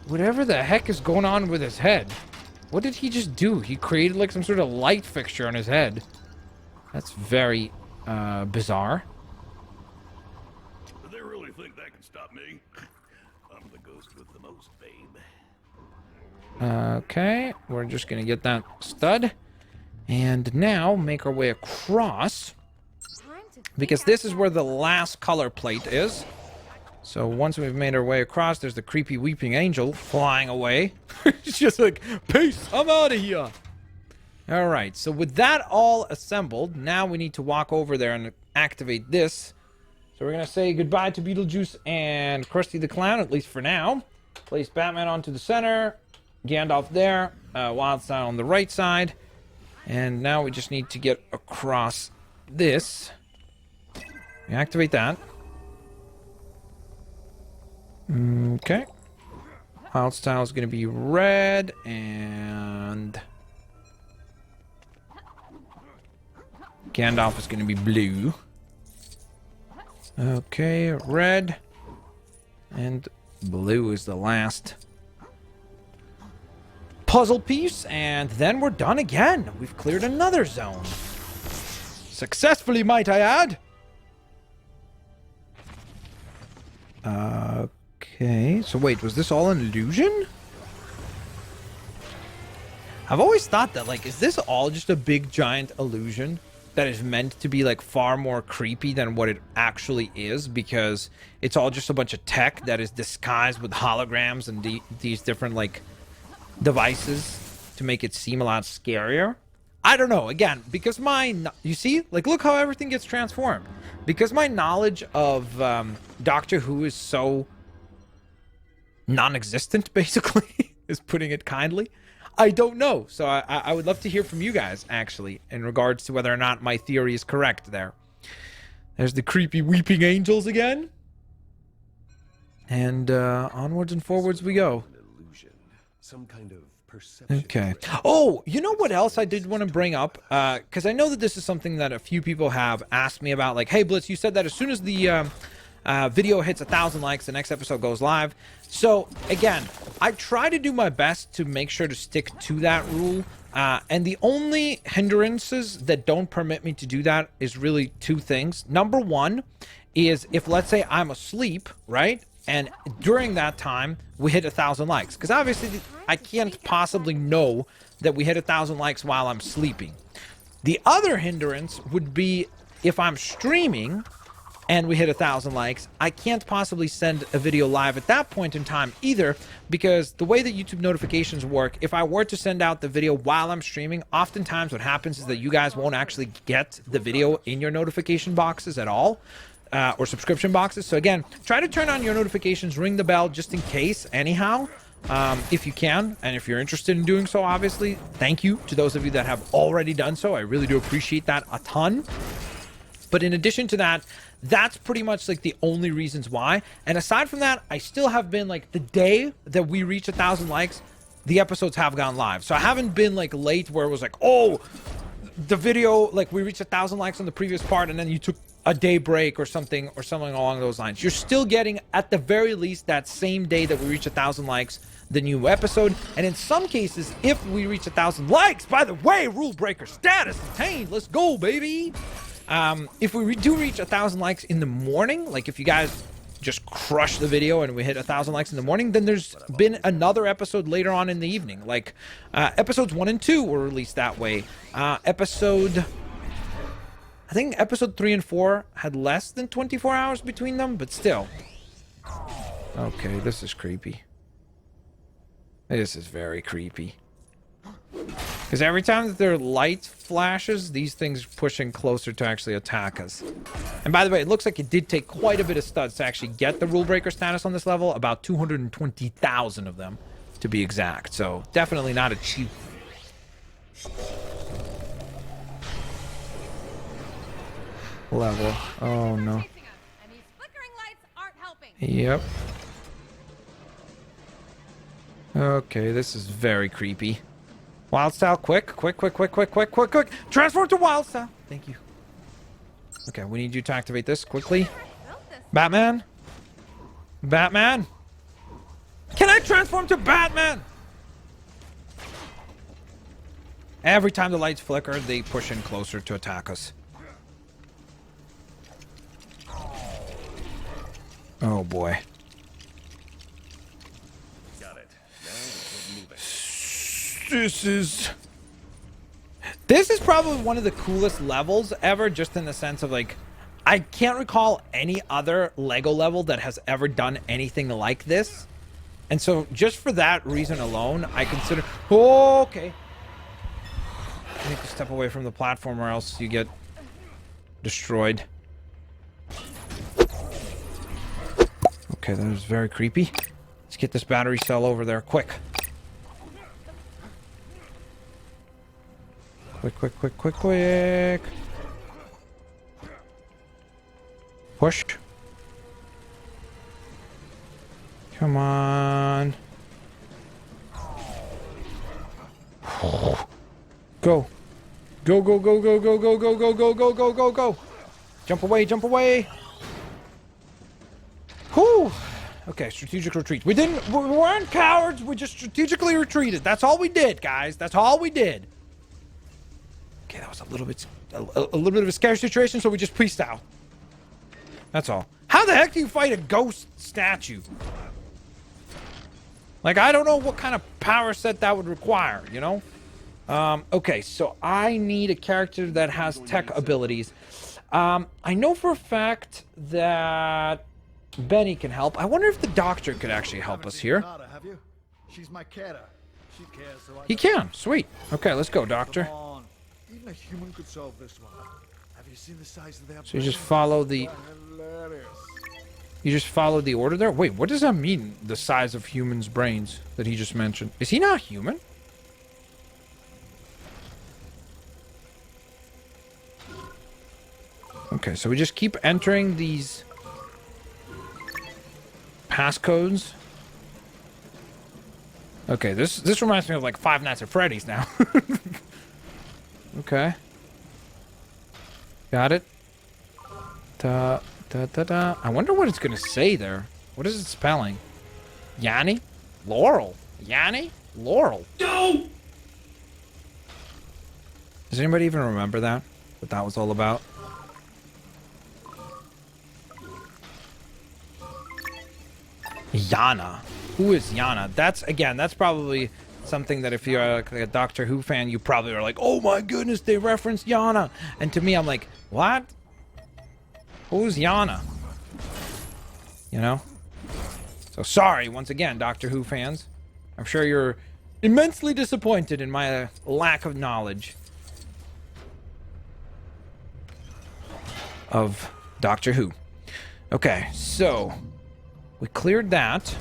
whatever the heck is going on with his head. What did he just do? He created like some sort of light fixture on his head. That's very, bizarre. Do they really think that can stop me? I'm the ghost with the most, babe. Okay, we're just gonna get that stud. And now make our way across. Because this is where the last color plate is. So once we've made our way across, there's the creepy weeping angel flying away. It's just like, peace, I'm out of here. All right, so with that all assembled, now we need to walk over there and activate this. So we're going to say goodbye to Beetlejuice and Krusty the Clown, at least for now. Place Batman onto the center, Gandalf there, Wildstyle on the right side. And now we just need to get across this. We activate that. Okay. Wildstyle is going to be red, and Gandalf is going to be blue. Okay, red and blue is the last puzzle piece, and then we're done again. We've cleared another zone. Successfully, might I add. Okay, so wait, was this all an illusion? I've always thought that, like, is this all just a big giant illusion that is meant to be, like, far more creepy than what it actually is, because it's all just a bunch of tech that is disguised with holograms and these different, like, devices to make it seem a lot scarier? I don't know. Again, because you see, like, look how everything gets transformed. Because my knowledge of Doctor Who is so non-existent, basically, is putting it kindly. I don't know. So I would love to hear from you guys, actually, in regards to whether or not my theory is correct there. There's the creepy weeping angels again. And onwards and forwards we go. An illusion. Some kind of perception. Okay. Oh, you know what else I did want to bring up? Because I know that this is something that a few people have asked me about. Like, hey, Blitz, you said that as soon as the video hits 1,000 likes, the next episode goes live. So, again, I try to do my best to make sure to stick to that rule. And the only hindrances that don't permit me to do that is really two things. Number one is if, let's say, I'm asleep, right? And during that time, we hit 1,000 likes. Because obviously, I can't possibly know that we hit 1,000 likes while I'm sleeping. The other hindrance would be if I'm streaming and we hit 1,000 likes, I can't possibly send a video live at that point in time either, because the way that YouTube notifications work, if I were to send out the video while I'm streaming, oftentimes what happens is that you guys won't actually get the video in your notification boxes at all, or subscription boxes. So again, try to turn on your notifications, ring the bell just in case anyhow, if you can, and if you're interested in doing so, obviously, thank you to those of you that have already done so. I really do appreciate that a ton. But in addition to that, that's pretty much like the only reasons why. And aside from that, I still have been like the day that we reach 1,000 likes, the episodes have gone live. So I haven't been like late where it was like, oh, the video, like we reached 1,000 likes on the previous part and then you took a day break or something along those lines. You're still getting at the very least that same day that we reach 1,000 likes, the new episode. And in some cases, if we reach 1,000 likes, by the way, rule breaker status attained. Let's go, baby. If we do reach 1,000 likes in the morning, like if you guys just crush the video and we hit 1,000 likes in the morning, then there's been another episode later on in the evening. Like episodes 1 and 2 were released that way. I think episode 3 and 4 had less than 24 hours between them, but still. Okay, this is creepy. This is very creepy. Because every time that their light flashes, these things are pushing closer to actually attack us. And by the way, it looks like it did take quite a bit of studs to actually get the rule breaker status on this level. About 220,000 of them, to be exact. So definitely not a cheap. Level. Oh no. And these flickering lights aren't helping. Yep. Okay, this is very creepy. Wild style, quick. Transform to wild style. Thank you. Okay, we need you to activate this quickly. Batman? Batman? Can I transform to Batman? Every time the lights flicker, they push in closer to attack us. Oh boy. Got it. Now let's get moving. This is probably one of the coolest levels ever, just in the sense of like, I can't recall any other Lego level that has ever done anything like this. And so just for that reason alone, I consider, oh, okay. I need to step away from the platform or else you get destroyed. Okay, that was very creepy. Let's get this battery cell over there, quick. Quick. Push. Come on. Go. Go. Jump away. Whew. Okay, strategic retreat. We weren't cowards. We just strategically retreated. That's all we did, guys. That's all we did. Okay, that was a little bit of a scary situation, so we just pieced out. That's all. How the heck do you fight a ghost statue? Like, I don't know what kind of power set that would require, you know? Okay, so I need a character that has tech abilities. I know for a fact that Benny can help. I wonder if the doctor could actually help us here. Clara, have you? She's my carer. She cares, so I He can. Sweet. Okay, let's go, doctor. Come on. Even a human could solve this one. Have you seen the size of their So you just follow the... Hilarious. You just followed the order there? Wait, what does that mean, the size of humans' brains that he just mentioned? Is he not human? Okay, so we just keep entering these passcodes. Okay, this reminds me of like Five Nights at Freddy's now. Okay. Got it. Da, da, da, da. I wonder what it's gonna say there. What is it spelling? Yanni? Laurel. Yanni? Laurel. No! Does anybody even remember that? What that was all about? Yana. Who is Yana? That's probably something that if you're a Doctor Who fan, you probably are like, oh my goodness, they referenced Yana. And to me, I'm like, what? Who's Yana? You know? So sorry, once again, Doctor Who fans. I'm sure you're immensely disappointed in my lack of knowledge of Doctor Who. Okay, so we cleared that.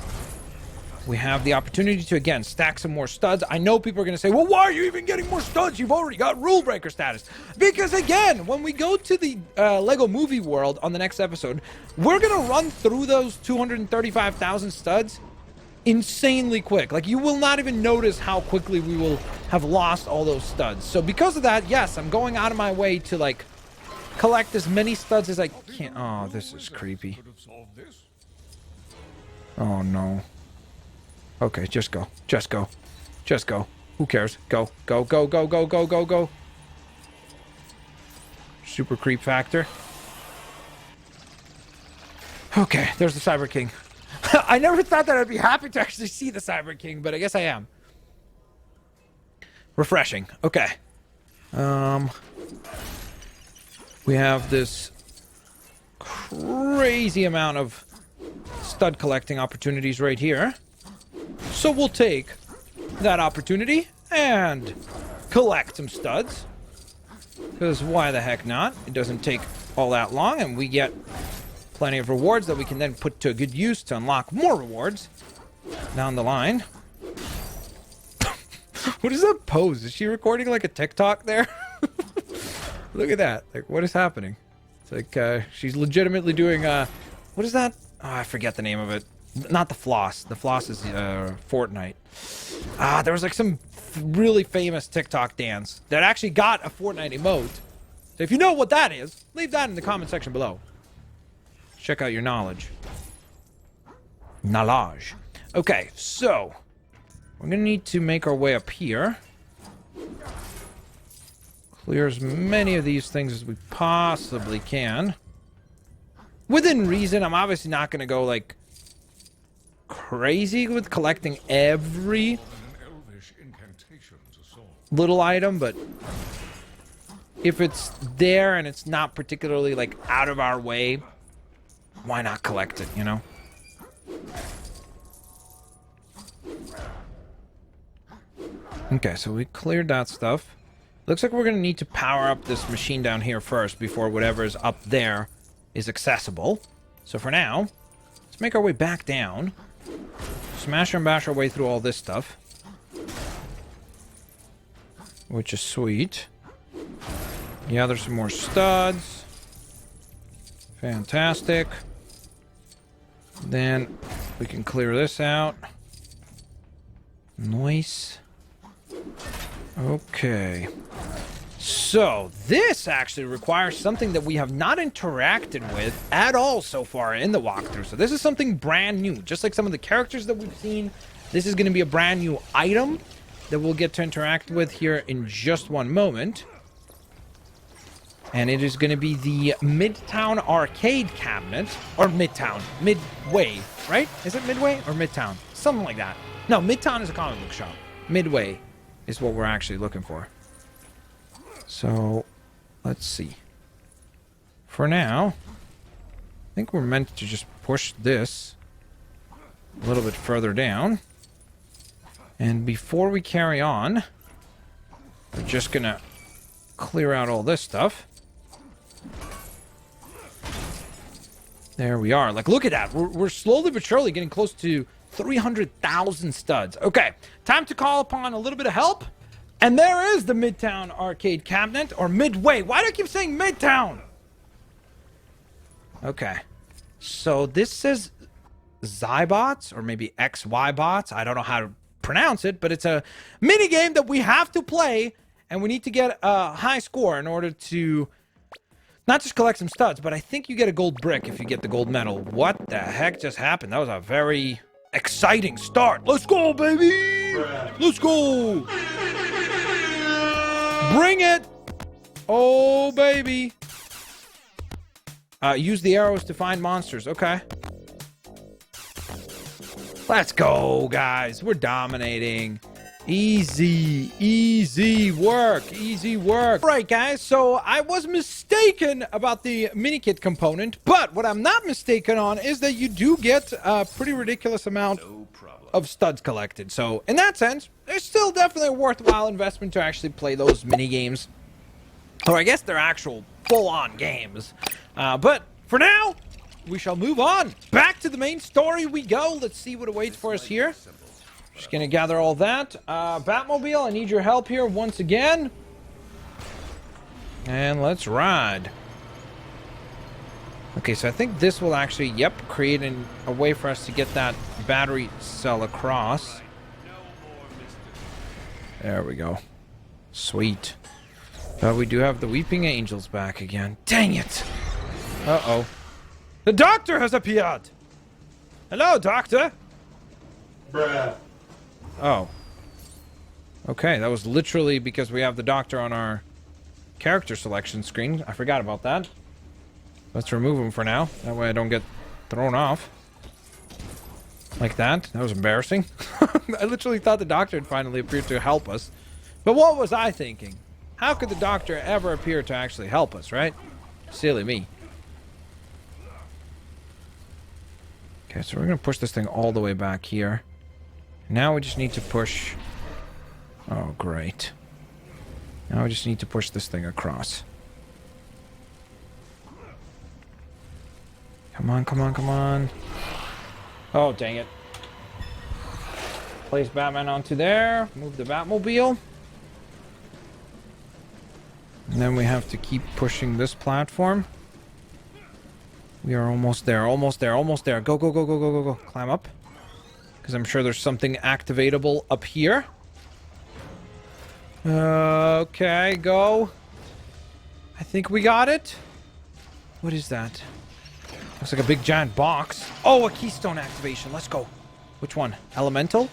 We have the opportunity to, again, stack some more studs. I know people are going to say, well, why are you even getting more studs? You've already got rule breaker status. Because, again, when we go to the Lego movie world on the next episode, we're going to run through those 235,000 studs insanely quick. Like, you will not even notice how quickly we will have lost all those studs. So because of that, yes, I'm going out of my way to, like, collect as many studs as I can. Oh, this is creepy. Oh, no. Okay, just go. Just go. Just go. Who cares? Go. Go, go, go, go, go, go, go. Super creep factor. Okay, there's the Cyber King. I never thought that I'd be happy to actually see the Cyber King, but I guess I am. Refreshing. Okay. We have this crazy amount of stud collecting opportunities right here. So we'll take that opportunity and collect some studs. Because why the heck not? It doesn't take all that long, and we get plenty of rewards that we can then put to good use to unlock more rewards down the line. What is that pose? Is she recording like a TikTok there? Look at that. Like, what is happening? It's like she's legitimately doing what is that? Oh, I forget the name of it. Not the floss. The floss is Fortnite. There was like some really famous TikTok dance that actually got a Fortnite emote. So if you know what that is, leave that in the comment section below. Check out your knowledge. Knowledge. Okay, so we're gonna need to make our way up here. Clear as many of these things as we possibly can. Within reason. I'm obviously not gonna go like crazy with collecting every little item, but if it's there and it's not particularly like out of our way, why not collect it, you know? Okay, so we cleared that stuff. Looks like we're gonna need to power up this machine down here first before whatever is up there is accessible. So for now, let's make our way back down. Smash and bash our way through all this stuff. Which is sweet. Yeah, there's some more studs. Fantastic. Then we can clear this out. Nice. Okay. So, this actually requires something that we have not interacted with at all so far in the walkthrough. So this is something brand new. Just like some of the characters that we've seen, this is going to be a brand new item that we'll get to interact with here in just one moment. And it is going to be the Midtown arcade cabinet. Or Midtown. Midway, right? Is it Midway or Midtown? Something like that. No, Midtown is a comic book shop. Midway is what we're actually looking for. So, let's see. For now, I think we're meant to just push this a little bit further down. And before we carry on, we're just gonna clear out all this stuff. There we are. Like, look at that. We're slowly but surely getting close to 300,000 studs. Okay, time to call upon a little bit of help. And there is the Midtown arcade cabinet, or Midway. Why do I keep saying Midtown? Okay. So this says Zybots, or maybe XYbots. I don't know how to pronounce it, but it's a mini game that we have to play, and we need to get a high score in order to not just collect some studs, but I think you get a gold brick if you get the gold medal. What the heck just happened? That was a very exciting start. Let's go, baby! Let's go! Bring it! Oh, baby! Use the arrows to find monsters. Okay. Let's go, guys. We're dominating. Easy. Easy work. Easy work. All right, guys. So I was mistaken about the mini-kit component, but what I'm not mistaken on is that you do get a pretty ridiculous amount of studs collected. So in that sense, it's still definitely a worthwhile investment to actually play those mini-games. Or I guess they're actual full-on games. But for now, we shall move on. Back to the main story we go. Let's see what awaits for us here. Just gonna gather all that. Batmobile, I need your help here once again. And let's ride. Okay, so I think this will actually, yep, create a way for us to get that battery cell across. There we go. Sweet. But we do have the Weeping Angels back again. Dang it! Uh-oh. The doctor has appeared! Hello, doctor! Bruh. Oh. Okay, that was literally because we have the doctor on our character selection screen. I forgot about that. Let's remove him for now. That way I don't get thrown off. Like that. That was embarrassing. I literally thought the doctor had finally appeared to help us. But what was I thinking? How could the doctor ever appear to actually help us, right? Silly me. Okay, so we're going to push this thing all the way back here. Now we just need to push... Oh, great. Now we just need to push this thing across. Come on, come on, come on. Oh, dang it. Place Batman onto there. Move the Batmobile. And then we have to keep pushing this platform. We are almost there, almost there, almost there. Go, go, go, go, go, go, go. Climb up. Because I'm sure there's something activatable up here. Okay, go. I think we got it. What is that? Looks like a big giant box. Oh, a Keystone Activation. Let's go. Which one? Elemental?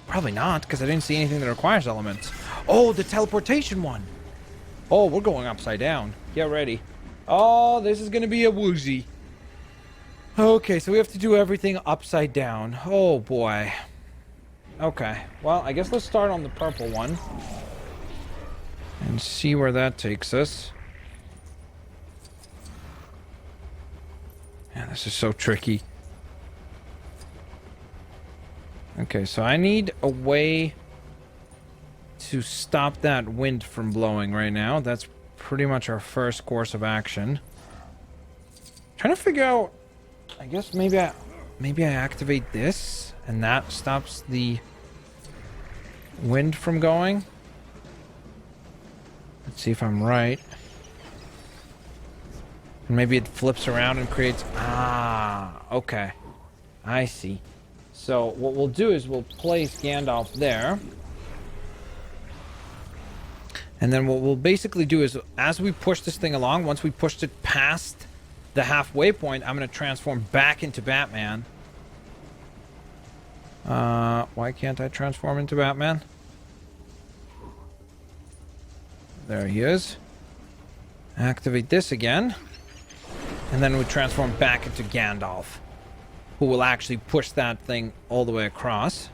Probably not, because I didn't see anything that requires elements. Oh, the teleportation one. Oh, we're going upside down. Get ready. Oh, this is going to be a woozy. Okay, so we have to do everything upside down. Oh, boy. Okay. Well, I guess let's start on the purple one. And see where that takes us. Man, this is so tricky. Okay, so I need a way to stop that wind from blowing right now. That's pretty much our first course of action. Trying to figure out... I guess maybe I activate this, and that stops the wind from going. Let's see if I'm right. Maybe it flips around and creates... Ah, okay. I see. So what we'll do is we'll place Gandalf there. And then what we'll basically do is, as we push this thing along, once we pushed it past the halfway point, I'm going to transform back into Batman. Why can't I transform into Batman? There he is. Activate this again. And then we transform back into Gandalf, who will actually push that thing all the way across.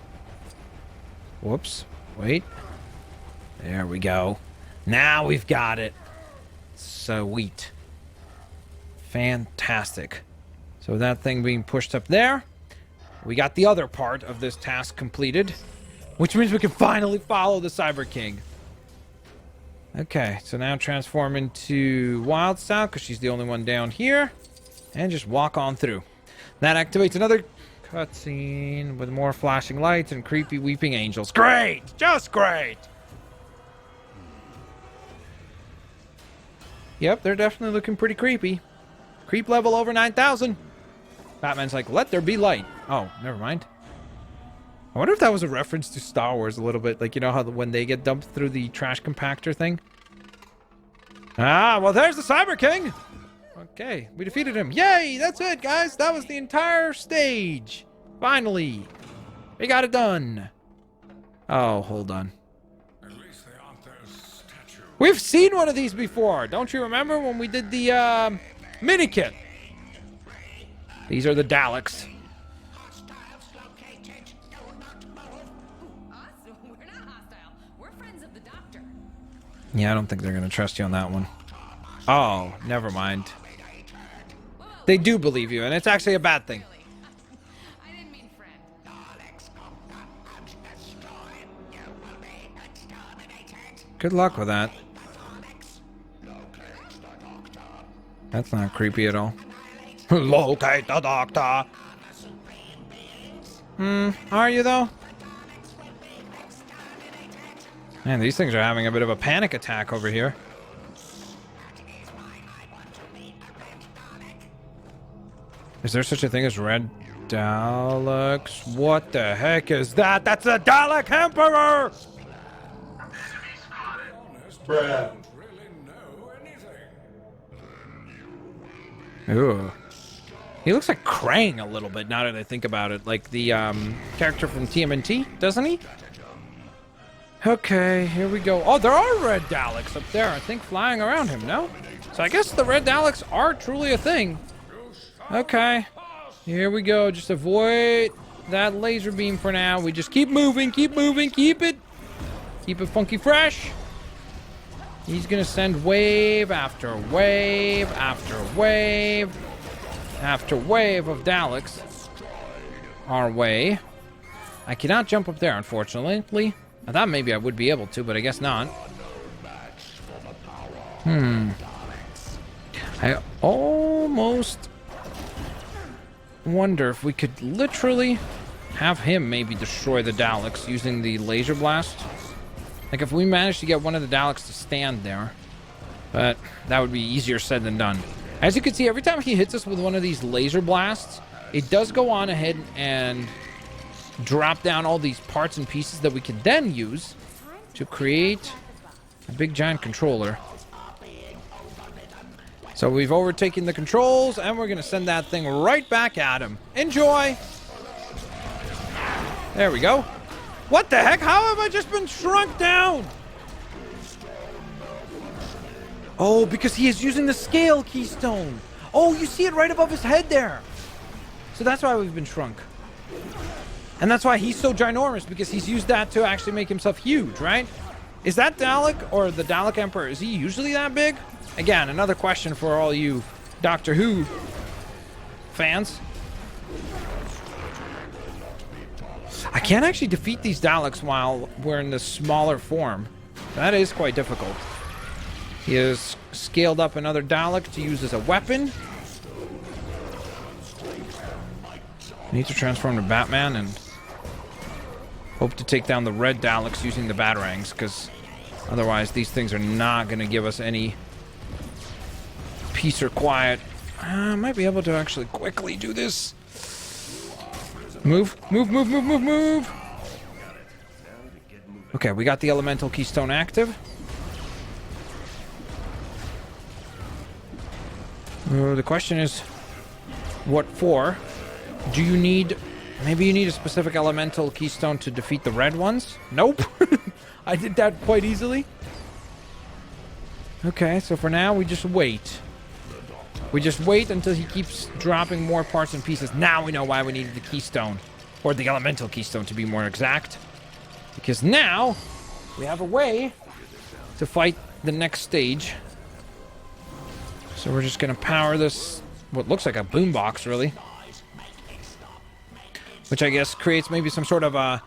Whoops. Wait. There we go. Now we've got it. Sweet. Fantastic. So that thing being pushed up there, we got the other part of this task completed, which means we can finally follow the Cyber King. Okay, so now transform into Wild Style, because she's the only one down here, and just walk on through. That activates another cutscene with more flashing lights and creepy weeping angels. Great! Just great! Yep, they're definitely looking pretty creepy. Creep level over 9,000. Batman's like, let there be light. Oh, never mind. I wonder if that was a reference to Star Wars a little bit. Like, you know how when they get dumped through the trash compactor thing? Ah, well, there's the Cyber King. Okay, we defeated him. Yay, that's it, guys. That was the entire stage. Finally. We got it done. Oh, hold on. At least they aren't those statues. We've seen one of these before. Don't you remember when we did the mini-kit? These are the Daleks. Us? We're not hostile. We're friends of the Doctor. Yeah, I don't think they're going to trust you on that one. Oh, never mind. They do believe you, and it's actually a bad thing. I didn't mean friend. Good luck with that. That's not creepy at all. Locate the Doctor. Are you though? Man, these things are having a bit of a panic attack over here. Is there such a thing as red Daleks? What the heck is that? That's the Dalek Emperor! Bruh. Ooh. He looks like Krang a little bit, now that I think about it. Like the character from TMNT, doesn't he? Okay, here we go. Oh, there are red Daleks up there, I think, flying around him, no? So I guess the red Daleks are truly a thing. Okay. Here we go. Just avoid that laser beam for now. We just keep moving, keep it funky fresh. He's gonna send wave after wave after wave after wave of Daleks our way. I cannot jump up there, unfortunately. I thought maybe I would be able to, but I guess not. I almost wonder if we could literally have him maybe destroy the Daleks using the laser blast. Like if we managed to get one of the Daleks to stand there. But that would be easier said than done. As you can see, every time he hits us with one of these laser blasts, it does go on ahead and drop down all these parts and pieces that we can then use to create a big giant controller. So we've overtaken the controls, and we're going to send that thing right back at him. Enjoy! There we go. What the heck? How have I just been shrunk down? Oh, because he is using the scale keystone. Oh, you see it right above his head there. So that's why we've been shrunk. And that's why he's so ginormous, because he's used that to actually make himself huge, right? Is that Dalek, or the Dalek Emperor, is he usually that big? Again, another question for all you Doctor Who fans. I can't actually defeat these Daleks while we're in the smaller form. That is quite difficult. He has scaled up another Dalek to use as a weapon. I need to transform to Batman and hope to take down the red Daleks using the Batarangs, because otherwise these things are not going to give us any peace or quiet. I might be able to actually quickly do this. Move, move, move, move, move, move. Okay, we got the elemental keystone active. The question is, what for? Do you need... Maybe you need a specific elemental keystone to defeat the red ones? Nope. I did that quite easily. Okay, so for now, we just wait. We just wait until he keeps dropping more parts and pieces. Now we know why we needed the keystone. Or the elemental keystone, to be more exact. Because now we have a way to fight the next stage. So we're just gonna power this, what looks like a boombox, really. Which I guess creates maybe some sort of a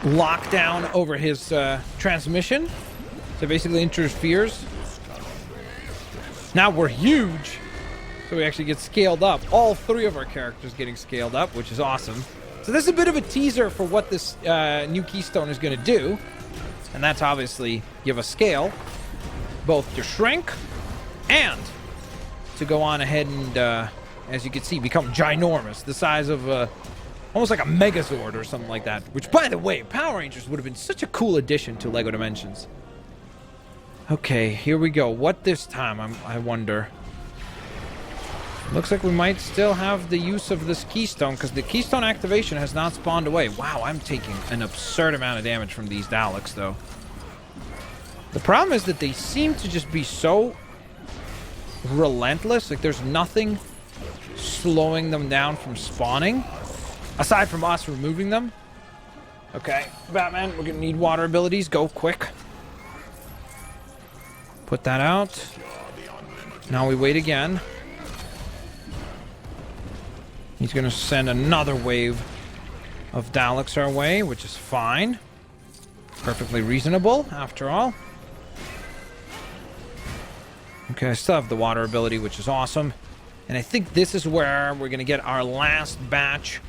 lockdown over his transmission. So basically interferes. Now we're huge. So we actually get scaled up. All three of our characters getting scaled up, which is awesome. So this is a bit of a teaser for what this new Keystone is going to do. And that's obviously give us scale. Both to shrink and to go on ahead and, as you can see, become ginormous. The size of almost like a Megazord or something like that. Which, by the way, Power Rangers would have been such a cool addition to LEGO Dimensions. Okay, here we go. What this time, I wonder. Looks like we might still have the use of this Keystone, because the Keystone Activation has not spawned away. Wow, I'm taking an absurd amount of damage from these Daleks, though. The problem is that they seem to just be so relentless. Like, there's nothing slowing them down from spawning, aside from us removing them. Okay, Batman, we're gonna need water abilities. Go quick. Put that out. Now we wait again. He's going to send another wave of Daleks our way, which is fine. Perfectly reasonable, after all. Okay, I still have the water ability, which is awesome. And I think this is where we're going to get our last batch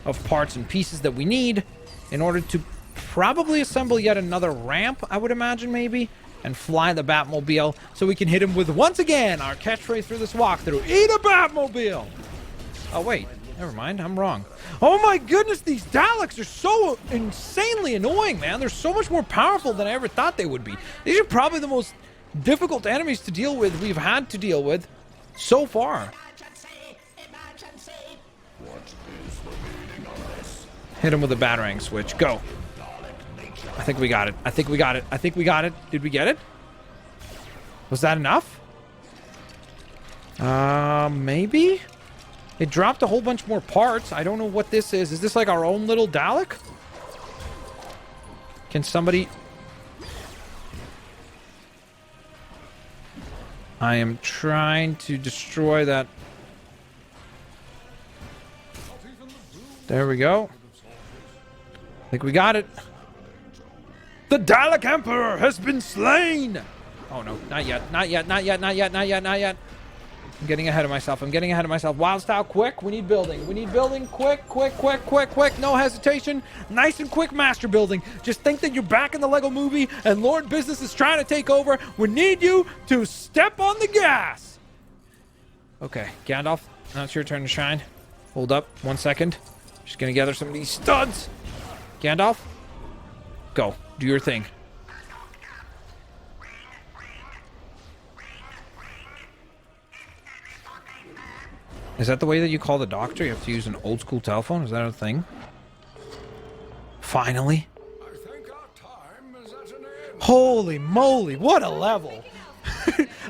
of parts and pieces that we need in order to probably assemble yet another ramp, I would imagine, maybe, and fly the Batmobile so we can hit him with, once again, our catchphrase through this walkthrough: eat a Batmobile! Oh, wait. Never mind, I'm wrong. Oh my goodness, these Daleks are so insanely annoying, man. They're so much more powerful than I ever thought they would be. These are probably the most difficult enemies to deal with we've had to deal with so far. Hit him with a Batarang switch. Go. I think we got it. I think we got it. I think we got it. Did we get it? Was that enough? Maybe? It dropped a whole bunch more parts. I don't know what this is. Is this like our own little Dalek? Can somebody... I am trying to destroy that. There we go. I think we got it. The Dalek Emperor has been slain! Oh no, not yet, not yet, not yet, not yet, not yet, not yet. I'm getting ahead of myself. I'm getting ahead of myself. Wild style, quick. We need building. We need building. Quick, quick, quick, quick, quick. No hesitation. Nice and quick master building. Just think that you're back in the LEGO movie and Lord Business is trying to take over. We need you to step on the gas. Okay, Gandalf, now it's your turn to shine. Hold up 1 second. Just gonna gather some of these studs. Gandalf, go. Do your thing. Is that the way that you call the doctor? You have to use an old school telephone? Is that a thing? Finally. I think our time is at an end. Holy moly, what a level.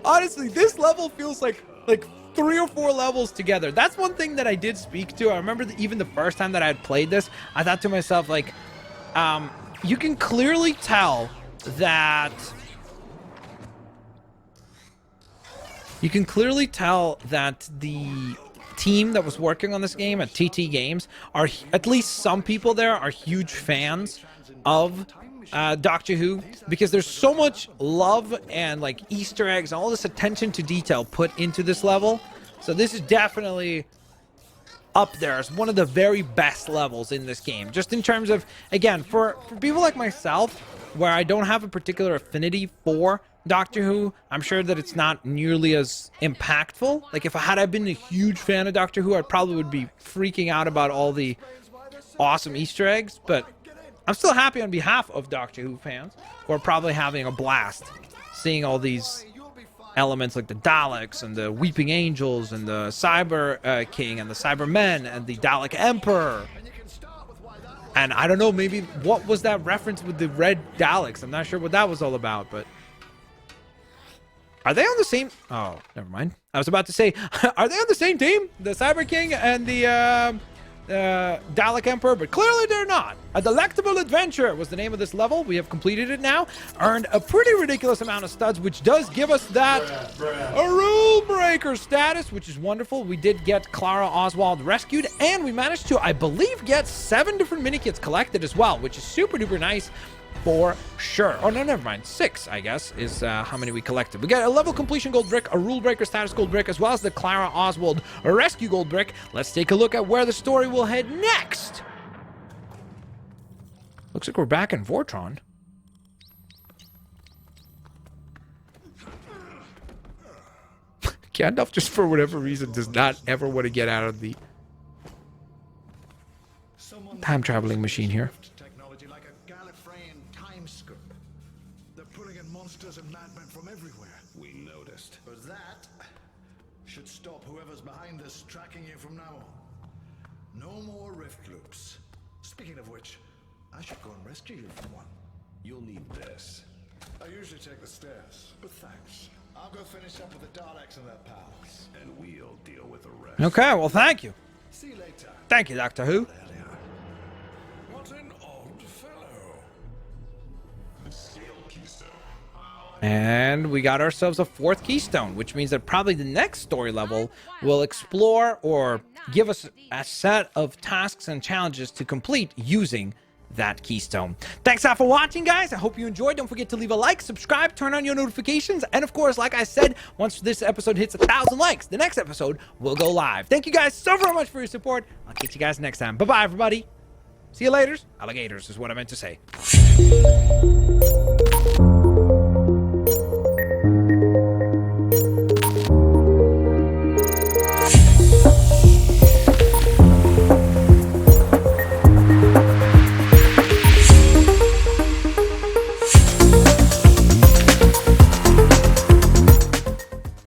Honestly, this level feels like 3 or 4 levels together. That's one thing that I did speak to. I remember that even the first time that I had played this, I thought to myself, like, you can clearly tell that... You can clearly tell that the team that was working on this game at TT Games are, at least some people there, are huge fans of Doctor Who, because there's so much love and like Easter eggs and all this attention to detail put into this level. So this is definitely up there as one of the very best levels in this game, just in terms of, again, for people like myself, where I don't have a particular affinity for Doctor Who, I'm sure that it's not nearly as impactful. Like, if I been a huge fan of Doctor Who, I probably would be freaking out about all the awesome Easter eggs, but I'm still happy on behalf of Doctor Who fans, who are probably having a blast seeing all these elements like the Daleks and the Weeping Angels and the Cyber King and the Cybermen and the Dalek Emperor. And I don't know, maybe what was that reference with the red Daleks? I'm not sure what that was all about, but... Are they on the same... Oh, never mind. I was about to say, are they on the same team? The Cyber King and the Dalek Emperor, but clearly they're not. A Delectable Adventure was the name of this level. We have completed it now. Earned a pretty ridiculous amount of studs, which does give us that a rule breaker status, which is wonderful. We did get Clara Oswald rescued, and we managed to, I believe, get 7 different mini-kits collected as well, which is super duper nice. For sure. Oh, no, never mind. 6, I guess, is how many we collected. We got a level completion gold brick, a rule breaker status gold brick, as well as the Clara Oswald rescue gold brick. Let's take a look at where the story will head next. Looks like we're back in Vortron. Gandalf, just for whatever reason, does not ever want to get out of the time traveling machine here. Monsters and madmen from everywhere. We noticed. But that should stop whoever's behind us tracking you from now on. No more rift loops. Speaking of which, I should go and rescue you from one. You'll need this. I usually take the stairs, but thanks. I'll go finish up with the Daleks and their pals. And we'll deal with the rest. Okay, well, thank you. See you later. Thank you, Doctor Who. What an odd fellow. And we got ourselves a 4th Keystone, which means that probably the next story level will explore or give us a set of tasks and challenges to complete using that Keystone. Thanks all for watching, guys. I hope you enjoyed. Don't forget to leave a like, subscribe, turn on your notifications, and of course, like I said, once this episode hits 1,000 likes, the next episode will go live. Thank you guys so very much for your support. I'll catch you guys next time. Bye-bye, everybody. See you later. Alligators is what I meant to say.